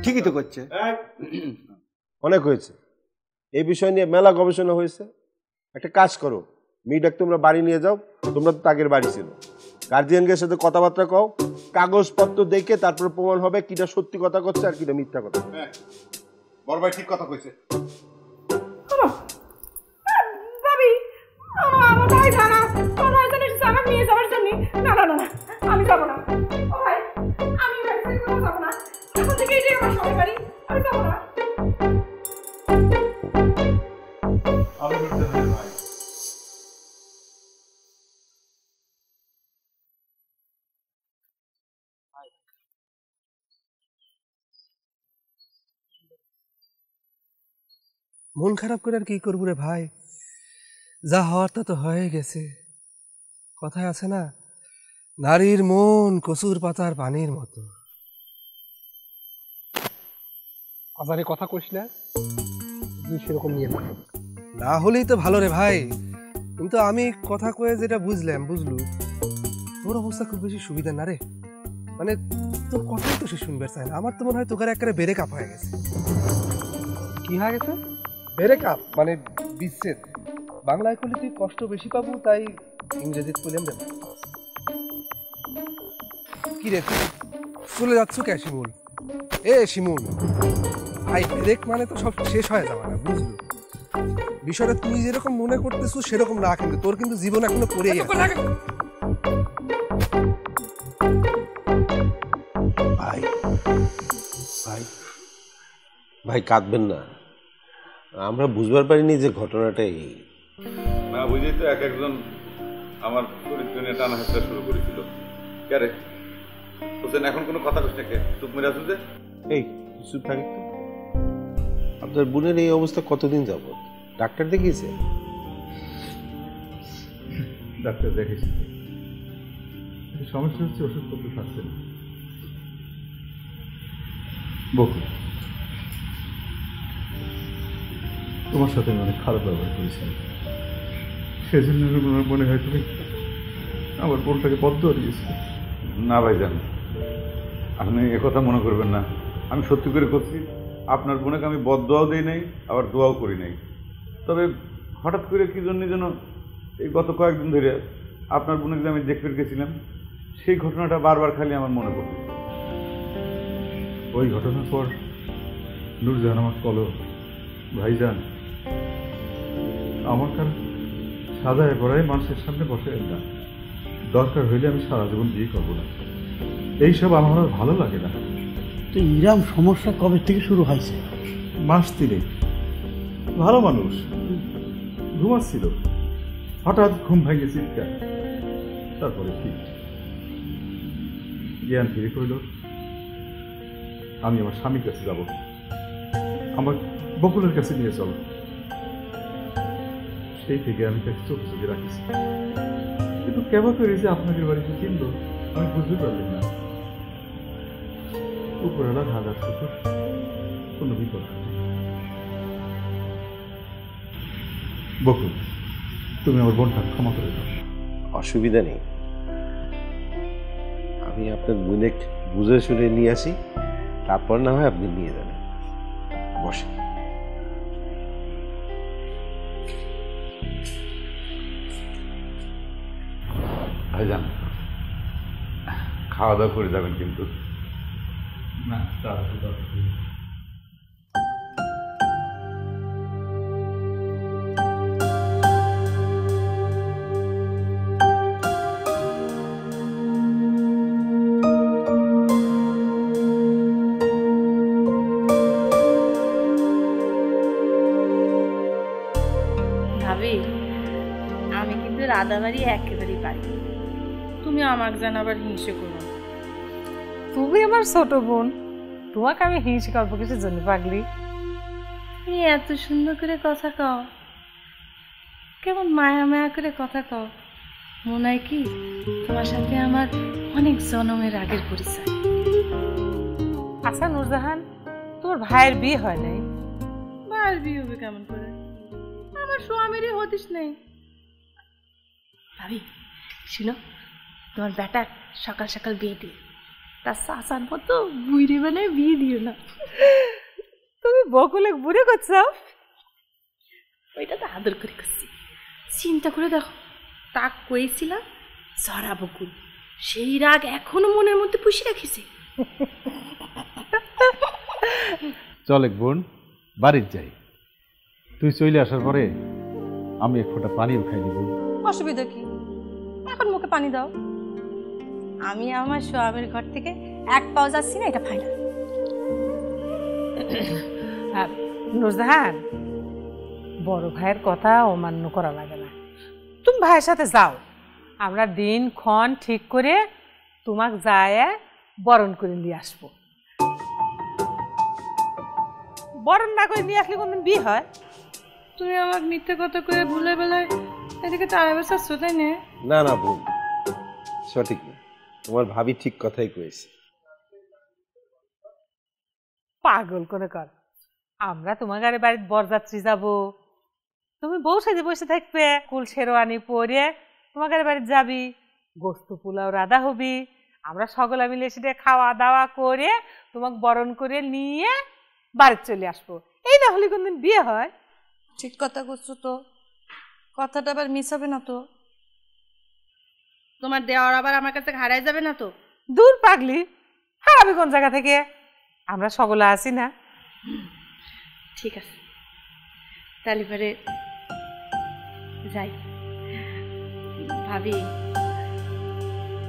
B: ঠিকই তো করছে।
J: অনেক হয়েছে, এই বিষয় নিয়ে মেলা গবেষণা হয়েছে। একটা কাজ করো, মেয়েটাকে তোমরা বাড়ি নিয়ে যাও, তোমরা তো তাগের বাড়ি ছিল, গার্জিয়ানদের সাথে কথাবার্তা কও, কাগজপত্র দেখে তারপর প্রমাণ হবে কিটা সত্যি কথা করছে আর কিটা মিথ্যা কথা।
E: বড় ভাই ঠিক কথা কইছে।
K: ভাবি, আমার ভাই জানা, আমার ভাই জানা আমার মেয়ে যাওয়ার জন্য। না না না, আমি যাবো না। ও ভাই, আমি বাড়ি থেকে কোথাও যাবো না। এখন থেকে এটাই আমার সবাই বাড়ি, আমি যাবো না।
I: মন খারাপ করে আর কি করবো রে ভাই, যা হওয়ার তা তো হয়ে গেছে। কথায় আছে না, নারীর মন কচুর পাতার পানির মতো।
L: আজারে কথা কইস না, তুই সেরকম নিয়ে না।
I: না হলেই তো ভালো রে ভাই, কিন্তু আমি কথা কয়ে যেটা বুঝলু, তোর অবস্থা খুব বেশি সুবিধা না রে। মানে তোর কথাই তো সে শুনবে চায় না। আমার তো মনে হয় তোকার একেবারে বেড়ে কাপ হয়ে গেছে।
L: কি হয়ে গেছে?
I: ব্রেক আপ মানে বিচ্ছেদ। বাংলায় করলে তুই কষ্ট বেশি পাবো, তাই ইংরেজিতে বললাম রে। কি রে চলে যাচ্ছ কে শিমুল? এ শিমুল ভাই, ব্রেক মানে তো সব শেষ হয়ে যাওয়া না, বুঝলো? বিষয়টা তুই যেরকম মনে করতেছো সেরকম না, কিন্তু তোর কিন্তু জীবন এখনো পড়ে গেছে।
J: ভাই ভাই ভাই কাঁদবেন না, আমরা বুঝবার পারিনি যে ঘটনাটা এই।
C: না বুঝেই তো এক একজন আমার চরিত্র নিয়ে টানা হেঁচড়া শুরু করেছিল। কে হোসেন, এখন কোনো কথা কইস না, কে চুপ মেরে আসু যে?
J: এই চুপ থাকি তো, আপনার বোনের এই অবস্থা কতদিন যাব? ডাক্তার দেখিয়েছে?
D: ডাক্তার দেখেছি, সমস্যা হচ্ছে ওষুধপত্র খাচ্ছে না। বকুল, তোমার সাথে আমি অনেক খারাপ ব্যবহার করেছিলাম, সেজন্য মনে হয় তুমি আমার বোনটাকে বদদোয়া দিয়েছিলে।
C: না ভাইজান, আপনি একথা মনে করবেন না। আমি সত্যি করে করছি, আপনার বোনকে আমি বদদোয়াও দিই নাই, আবার দোয়াও করি নাই। তবে হঠাৎ করে কি জন্য যেন এই গত কয়েকদিন ধরে আপনার বোনকে যে আমি দেখতে গেছিলাম, সেই ঘটনাটা বারবার খালি আমার মনে পড়ে।
D: ওই ঘটনার পর নূরজাহান আমার কল, ভাইজান আমার কারণ সাজায় পড়ায় মানুষের সামনে বসে না, দরকার হইলে আমি সারা জীবন বিয়ে করবো না, এইসব আমার আর ভালো লাগে না।
B: তো ইরাম সমস্যা কবে থেকে শুরু হয়েছে?
D: মাস 3 ভালো মানুষ, ঘুমাচ্ছিল, হঠাৎ ঘুম ভেঙে চিৎকার, তারপরে ঠিক জ্ঞান ফিরে কইল আমি আমার স্বামীর কাছে যাব, আমার বকুলের কাছে নিয়ে চলো। সেই থেকে আমি তাকে চোখে চোখে রাখিছি, কিন্তু কেমন করে যে আপনাদের বাড়িতে কিনল আমি বুঝতে পারলাম না। উপরওয়ালার হাজার শুকুর, কোনো বিপদ নেই। বকুল, তুমি আমার বোনটা ক্ষমা করে দাও।
J: অসুবিধা নেই, আমি আপনার বোনে বুঝে শুনে নিয়ে আসি, তারপর না হয় আপনি নিয়ে যাবেন। বসে
C: ভাইজান, খাওয়া দাওয়া করে যাবেন কিন্তু।
D: না, তাড়াতাড়ি
K: ভাবি, আমি কিন্তু রাধাবাড়ি একেবারেই পারি, তুমি আমাকে যেন আবার হিংসে করো।
F: তুমি আমার ছোট বোন, তোমাকে আমি হিংসে করবো কিছুর জন্য পাগলি?
K: তুমি এত সুন্দর করে কথা কও, কেমন মায়া মায়া করে কথা কও, মনে হয় কি তোমার সাথে আমার অনেক জন্মের আগের পরিচয়।
F: আচ্ছা নূরজাহান, তোমার ভাইয়ের বিয়ে হয় নাই?
K: ভাইয়ের বিয়ে হবে কেমন করে? আমার স্বামীরই হতিস নেই। ভাবি শুনো, তোমার বেটা সকাল সকাল বিয়ে দিয়ে তার শাসান মতো বুড়ি বানায় বিয়ে দিও না।
F: তুমি বকুলে বুড়ে করছো?
K: ওইটা তো আদর করে করছি। চিন্তা করে দেখো, তা কয়েছিলাম জরা বকুল, সেই রাগ এখনো মনের মধ্যে পুষে রাখিছে।
D: চল এক বোন, বাড়ির যাই। তুই চলে আসার পরে আমি এক ফোঁটা পানিও খাই দিব।
K: অসুবিধা কি, এখন মুখে পানি দাও। আমি আমার স্বামীর ঘর থেকে এক পাও যাচ্ছি না, এটা ফাইনাল।
F: নূরজাহান, বড় ভাইয়ের কথা অমান্য করা লাগে না। তুমি ভাইয়ের সাথে যাও, আমরা দিন ক্ষণ ঠিক করে তোমাকে যায় বরণ করে নিয়ে আসবো। বরণ না করে নিয়ে আসলে কোনদিন বিয়ে হয়?
K: তুমি আমার মিথ্যে কথা করে ভুলে বেলায় এদিকে তারা বসাচ্ছ, তাই না?
J: না না বোন, সঠিক না, তোমার ভাবি ঠিক কথাই কয়েছে।
F: পাগল করে কর, আমরা তোমার বাড়ির বরযাত্রী যাব, তুমি বউ সাজে বসে থাকবে, কুল শেরওয়ানি পরে তোমার বাড়ি যাবি, গোস্ত পোলাও রাধা হবি, আমরা সকলে মিলে সেটা খাওয়া দাওয়া করে তোমাকে বরণ করে নিয়ে বাড়ি চলে আসবো। এই না হলে কোনদিন বিয়ে হয়?
K: ঠিক কথা করছো তো, কথাটা আবার মিস হবে না তো? তোমার দেওয়ার আবার আমার কাছে হারাই যাবে না তো?
F: দূর পাগলি, হ্যাঁ আমি কোন জায়গা থেকে, আমরা সকলে আছি না।
K: ঠিক আছে, তাহলে পরে যাই। ভাবি,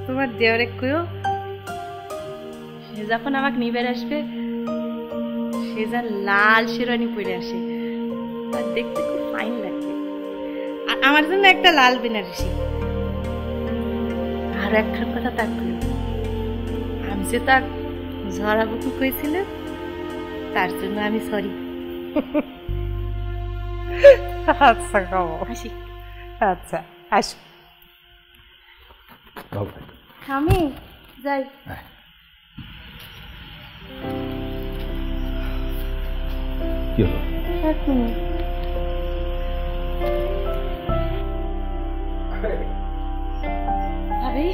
K: তোমার দেওয়ারে কইও সে যখন আমাকে নিবে আসবে, সে যা লাল শেরওয়ানি পরে আসে, আর দেখতে খুব ফাইন লাগবে। আর আমার জন্য একটা লাল বেনারসি। আর একটা কথা তার কইও, আমি যে তার ঝরা বুকু কইছিলাম, তার জন্য আমি সরি।
F: আচ্ছা খাবো।
H: আসি।
F: আচ্ছা আসো।
K: আমি যাই।
D: কি হলো?
K: 1 মিনিট। ভাবি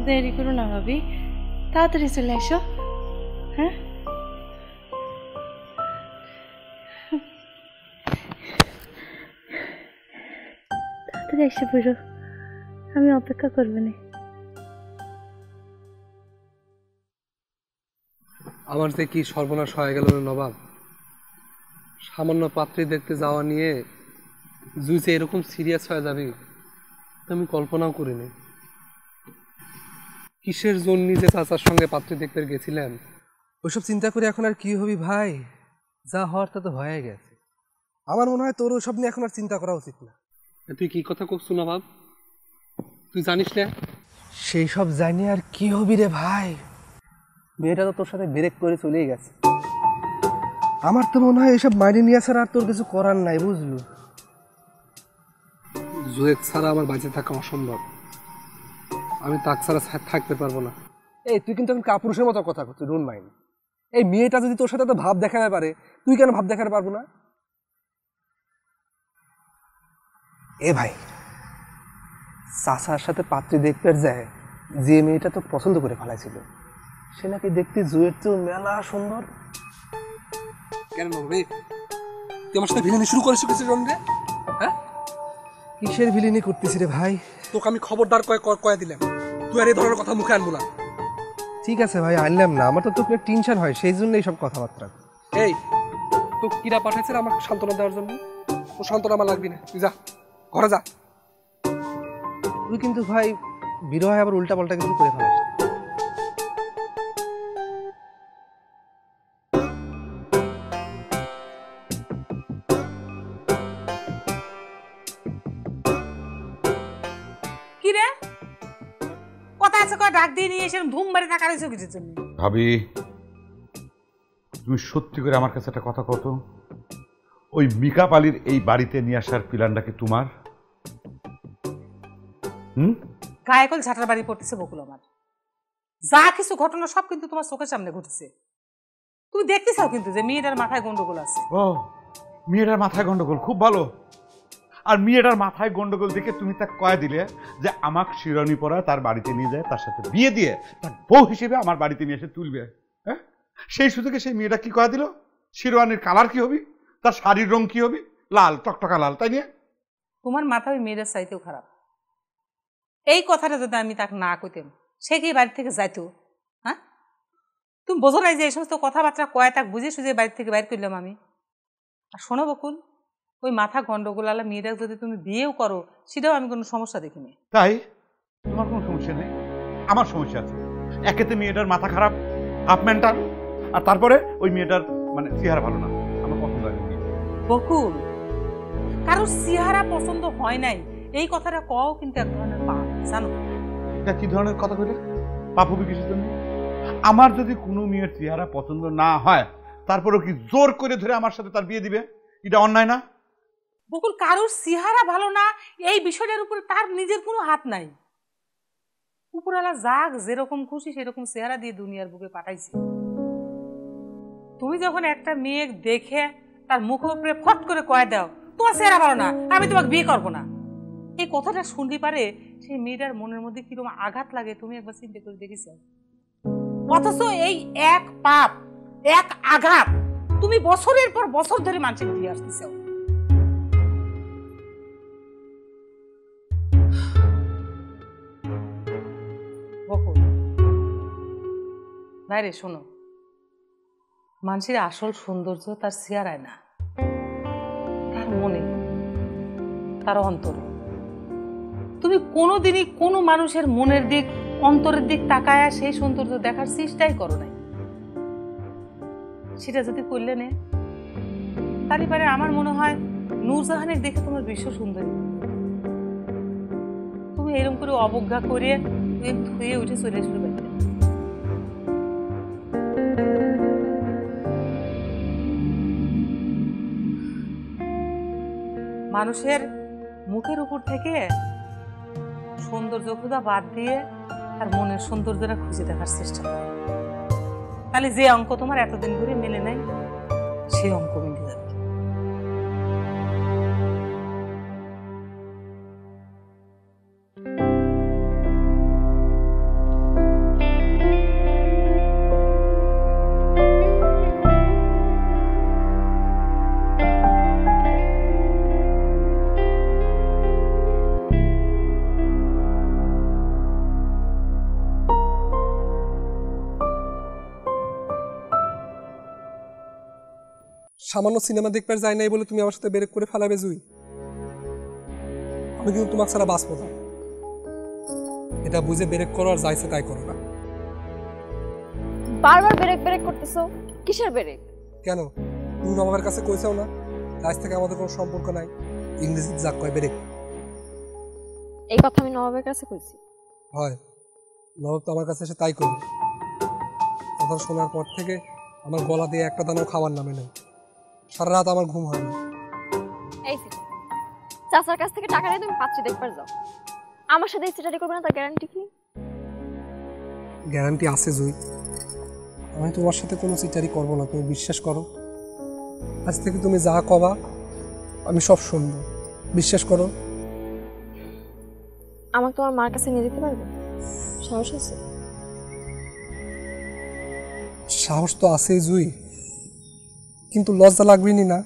K: দেরি করো না ভাবি, তাড়াতাড়ি চলে এসো। হ্যাঁ তাড়াতাড়ি এসে পড়ো, আমি অপেক্ষা করবো না।
I: আমার যে কি সর্বনাশ হয়ে গেল নবাব, সামান্য পাত্রী দেখতে যাওয়া নিয়ে জুই যে এরকম সিরিয়াস হয়ে যাবে আমি কল্পনাও করিনি। কিসের জন্য যে চাচার সঙ্গে পাত্রী দেখতে গেছিলেন ওইসব চিন্তা করে এখন আর কি হবি ভাই, যা হওয়ার তা তো হয়ে গেছে। আমার মনে হয় তোর ওসব নিয়ে এখন আর চিন্তা করা উচিত না। তুই কি কথা করছো নবাব, তুই জানিস না? সেই সব জানি আর কি হবি রে ভাই, মেয়েটা তো তোর সাথে ব্রেক করে চলেই গেছে। আমার তো মনে হয় এসব মাইনে নিয়ে আসার আর তোর কিছু করার নাই, বুঝলু? জুয়েক ছাড়া আমার বাঁচে থাকা অসম্ভব, আমি তাক ছাড়া থাকতে পারবো না। এই তুই কিন্তু এখন কাপুরুষের মতো কথা করছিস, ডোন্ট মাইন্ড। এই মেয়েটা যদি তোর সাথে তো ভাব দেখাতে পারে, তুই কেন ভাব দেখাতে পারবো না? এ ভাই, চাচার সাথে পাত্রী দেখতে যায় যে মেয়েটা তো পছন্দ করে ফেলাইছিল, সে নাকি দেখতে জুয়ের চেয়েও মেলা সুন্দর। কেন রে তুই আমার সাথে ভিলেনি শুরু করেছিস কিছু জন্যে? হ্যাঁ কিসের ভিলেনি করতেছি রে ভাই? তোকে আমি খবরদার কয়ে দিলাম তুই আর এই ধরনের কথা মুখে আনবো না। ঠিক আছে ভাই, আনলাম না, আমার তো তোকে টেনশন হয় সেই জন্য এইসব কথাবার্তা। এই তো কিরা পাঠাইছে আমাকে সান্ত্বনা দেওয়ার জন্য, ও সান্ত্বনা আমার লাগবি না, তুই যা ঘরে যা। তুই কিন্তু ভাই বিরহ আবার উল্টা পাল্টা কিছু করে ফেলাস।
F: কি রে কথা আছে কয় ডাক দিয়ে নিয়ে এসে ধুম মারি টাকা রয়েছে কিছুর জন্য?
C: ভাবি তুমি সত্যি করে আমার কাছে একটা কথা কত, ওই মিকাপ আলীর এই বাড়িতে নিয়ে আসার প্ল্যানটা কি তোমার?
F: গায়ে কল ঝাঁটার বাড়ি পড়তেছে বকুল, আমার যা কিছু ঘটনা সব কিন্তু তোমার চোখের সামনে ঘটেছে। তুমি দেখতে চাও কিন্তু যে মেয়েটার মাথায় গন্ডগোল আছে।
C: ও মেয়েটার মাথায় গন্ডগোল, খুব ভালো। আর মেয়েটার মাথায় গন্ডগোল দেখে তুমি তাকে কয়ে দিলে যে আমাকে শিরোনি পরা তার বাড়িতে নিয়ে যায়, তার সাথে বিয়ে দিয়ে তার বউ হিসেবে আমার বাড়িতে নিয়ে এসে তুলবে। হ্যাঁ সেই সুযোগে সেই মেয়েটা কি কয়ে দিল শিরোয়ানির কালার কি হবি, তার শাড়ির রং কি হবি, লাল টকটকা লাল, তাই নিয়ে?
F: তোমার মাথা ওই মেয়েটার চাইতেও খারাপ। এই কথাটা যদি আমি তাকে না কইতাম সে কি বাড়ি থেকে যাইতো? হ্যাঁ তুমি বোঝো নাই যে এই সমস্ত কথাবার্তা কয় তাক বুঝে সুঝে বাড়ি থেকে বাইর করলাম আমি। আর শোনো বকুল, ওই মাথা গন্ডগোল আলা মেয়েটাকে যদি তুমি বিয়েও করো সেটাও আমি কোনো সমস্যা দেখিনি।
C: তাই তোমার কোনো সমস্যা নেই, আমার সমস্যা আছে। একেতে মেয়েটার মাথা খারাপ, হাফ মেন্টাল, আর তারপরে ওই মেয়েটার মানে চেহারা ভালো না, আমার পছন্দ হয় না।
F: বকুল কারো চেহারা পছন্দ হয় নাই এই কথাটা কও কিন্তু এক ধরনের পাপ, জানো?
C: এটা কি ধরনের কথা কইলে? পাপ হবে কিসের জন্য? আমার যদি কোনো মেয়ের চেহারা পছন্দ না হয় তারপরেও কি জোর করে ধরে আমার সাথে তার বিয়ে দিবে? এটা অন্যায় না?
F: বকুল কারোর চেহারা ভালো না এই বিষয়টার উপরে তার নিজের কোনো হাত নাই। উপরওয়ালা যাক যেরকম খুশি সেরকম চেহারা দিয়ে দুনিয়ার বুকে পাঠাইছে। তুমি যখন একটা মেয়ে দেখে তার মুখ উপরে ফট করে কয়ে দাও তোমার চেহারা ভালো না, আমি তোমাকে বিয়ে করবো না, এই কথাটা শুনতে পারে সেই মেয়েটার মনের মধ্যে কিরকম আঘাত লাগে তুমি একবার চিন্তা করে দেখেছ? অথচ এই এক পাপ এক আঘাত তুমি বছরের পর বছর ধরে মানুষকে দিয়ে আসতেছ। বাইরে শোনো, মানুষের আসল সৌন্দর্য তার চেহারায় না, তার মনে, তার অন্তরে। তুমি কোনোদিনই কোনো মানুষের মনের দিক অন্তরের দিক তাকায় সেই সৌন্দর্য দেখার চেষ্টাই করো নাই। সেটা যদি করলে নে তারই পারে আমার মনে হয় নূরজাহানের দেখে তোমার বিশ্ব সুন্দরী। তুমি এরকম করে অবজ্ঞা করে ধুয়ে উঠে চলে শুরু করতে। মানুষের মুখের উপর থেকে সৌন্দর্য খুদা বাদ দিয়ে তার মনের সৌন্দর্যটা খুঁজে দেখার চেষ্টা করে, তাহলে যে অঙ্ক তোমার এতদিন ধরে মেলে নাই সেই অঙ্ক মিলে যাবে।
I: সামান্য সিনেমা দেখবার যাই নাই বলে তুমি আমার সাথে ব্রেক করে ফেলাবে জুই? আমি কিন্তু তোমাকে ছাড়া বাঁচবো না। এটা বুঝে ব্রেক করো আর যাইছে তাই করো না।
H: বারবার ব্রেক ব্রেক করতেছো, কিসের ব্রেক?
I: কেন তুমি নবাবের কাছে কইছাও না আজ থেকে আমাদের কোনো সম্পর্ক নাই? ইংরেজিতে যা কয় ব্রেক।
H: এই কথা আমি নবাবের কাছে কইছি?
I: হয়, নবাব তো আমার কাছে এসে তাই করবে। কথা শোনার পর থেকে আমার গলা দিয়ে একটা দানাও খাবার নামে নেই, সারা রাত আমার ঘুম হয় না।
H: এই চাচার কাছ থেকে টাকা নিয়ে তুমি পাত্রী দেখবার যাও, আমার সাথে স্টাডি করবে না তার গ্যারান্টি কি?
I: গ্যারান্টি আছে জুই, আমি তোমার সাথে কোনো চিটারি করবো না, তুমি বিশ্বাস করো। আজ থেকে তুমি যা কবা আমি সব শুনবো, বিশ্বাস করো।
H: আমাকে তোমার মার কাছে নিয়ে যেতে পারবে? সাহস আছে?
I: সাহস তো আছেই জুই, কিন্তু লজ্জা লাগবেনি না?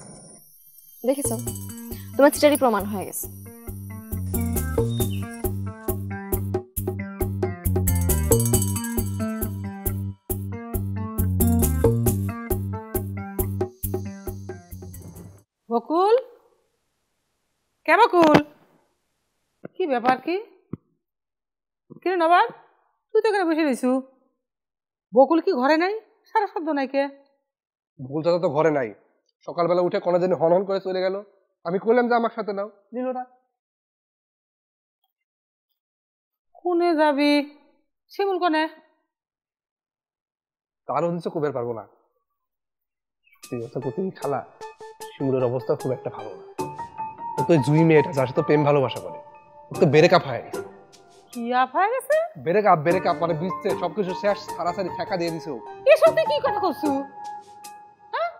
H: দেখেছ তোমার চিটারি প্রমাণ হয়ে গেছে।
F: বকুল, কে বকুল? কি ব্যাপার? কি কিরে নবাব, তুই তো এখানে বসে রইছু? বকুল কি ঘরে নাই? সারা শব্দ নাই কে?
I: বকুল চাচা তো ঘরে নাই, সকালবেলা উঠে কোনো দিন হন হন করে চলে গেল। আমি কইলাম যে আমার সাথে নাও, নিল না।
F: কোনে যাবি? শিমুল কোনে?
I: তারও হচ্ছে কুবের পারবো না। প্রতিদিন খালা শিমুলের অবস্থা খুব একটা ভালো না। ও তো জুই মেয়েটা যার সাথে প্রেম ভালোবাসা করে, ও তো ব্রেক আপ হয়ে গেছে।
F: কি আপ হয়ে গেছে?
I: ব্রেক আপ মানে বুঝতে সবকিছু শেষ, সারাসারি ঠেকা দিয়ে দিছে।
F: এসব তুই কি কথা করছু? হ্যাঁ,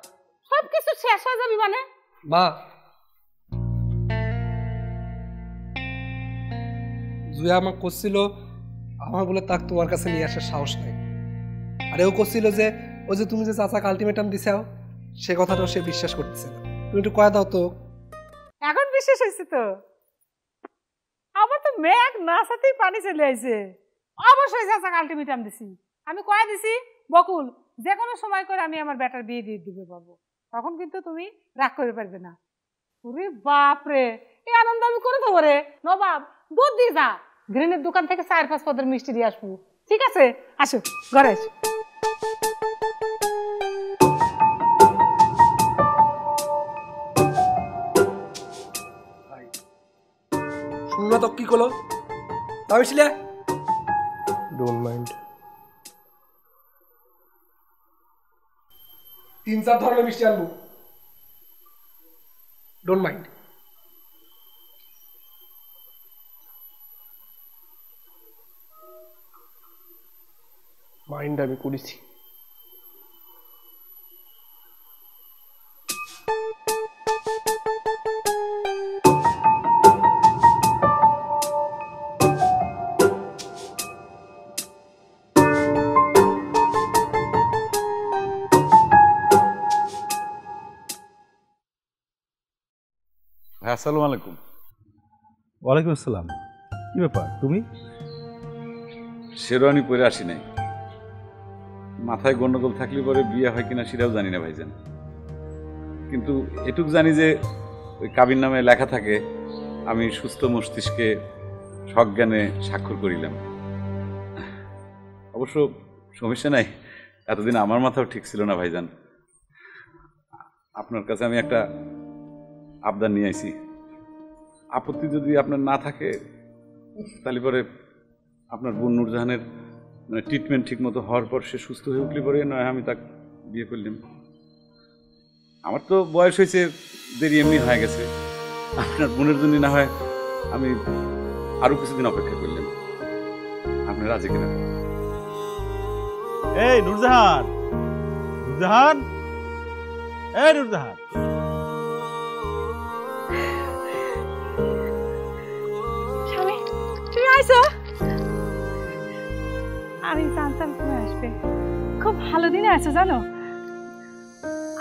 F: সবকিছু শেষ হয়ে যাবি মানে?
I: মা, জুয়া আমাকে করছিল আমার বলে তাক তোমার কাছে নিয়ে আসার সাহস নাই। আরে ও করছিল যে ও যে তুমি যে চাচাকে আলটিমেটাম দিছাও সে কথাটাও সে বিশ্বাস করতেছে না। তুমি একটু কয়া দাও তো।
F: এখন বিশ্বাস হয়েছে তো? আমার তো মেঘ না সাথেই পানি চলে আইছে। অবশ্যই চাচাকে আলটিমেটাম দিছি। আমি কয়া দিছি বকুল যে কোনো সময় করে আমি আমার বেটার বিয়ে দিয়ে দিবে পাবো, তখন কিন্তু তুমি রাগ করে পারবে না। ওরে বাপ রে, এই আনন্দ আমি করে দেবো রে। নবাব দুধ দিয়ে যা, গ্রেনের দোকান থেকে 4-5 পদের মিষ্টি দিয়ে আসবো। ঠিক আছে, আসো ঘরে আসো।
I: শুনলো তো কি করলো? আমি ছিলে ডোন্ট মাইন্ড। 3-4 ধরনের মিষ্টি আনবো, ডোন্ট মাইন্ড। মাইন্ড আমি করেছি।
C: আসসালামু আলাইকুম।
D: ওয়ালাইকুম আসসালাম। কি ব্যাপার, তুমি?
C: শেরওয়ানি পরে আসি নাই, মাথায় গন্ডগোল থাকলে পরে বিয়ে হয় কিনা সেটাও জানি না ভাইজান। কিন্তু এটুক জানি যে ওই কাবির নামে লেখা থাকে আমি সুস্থ মস্তিষ্কে সজ্ঞানে স্বাক্ষর করিলাম। অবশ্য সমস্যা নাই, এতদিন আমার মাথাও ঠিক ছিল না ভাইজান। আপনার কাছে আমি একটা আবদার নিয়ে আইছি, আপত্তি যদি আপনার না থাকে তাহলে পরে আপনার বোন নূরজাহানের মানে ট্রিটমেন্ট ঠিক মতো হওয়ার পর সে সুস্থ হয়ে উঠলে পরে নয় আমি তাকে বিয়ে করলাম। আমার তো বয়স হয়েছে, দেরি এমনি হয়ে গেছে, আপনার বোনের জন্য না হয় আমি আরো কিছুদিন অপেক্ষা করলাম। আপনি রাজি কিনা?
D: এই নূরজাহান, নূরজাহান, এই নূরজাহান।
K: স্বামী তুমি আইছো? আমি জানতাম তুমি আসবে। খুব ভালো দিনে আছো জানো।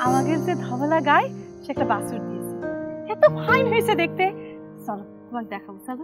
K: আমাদের যে ধবলা গায়ে সে একটা বাছুর দিয়েছে, এত ফাইন হয়েছে দেখতে। চলো তোমাকে দেখাবো, চলো।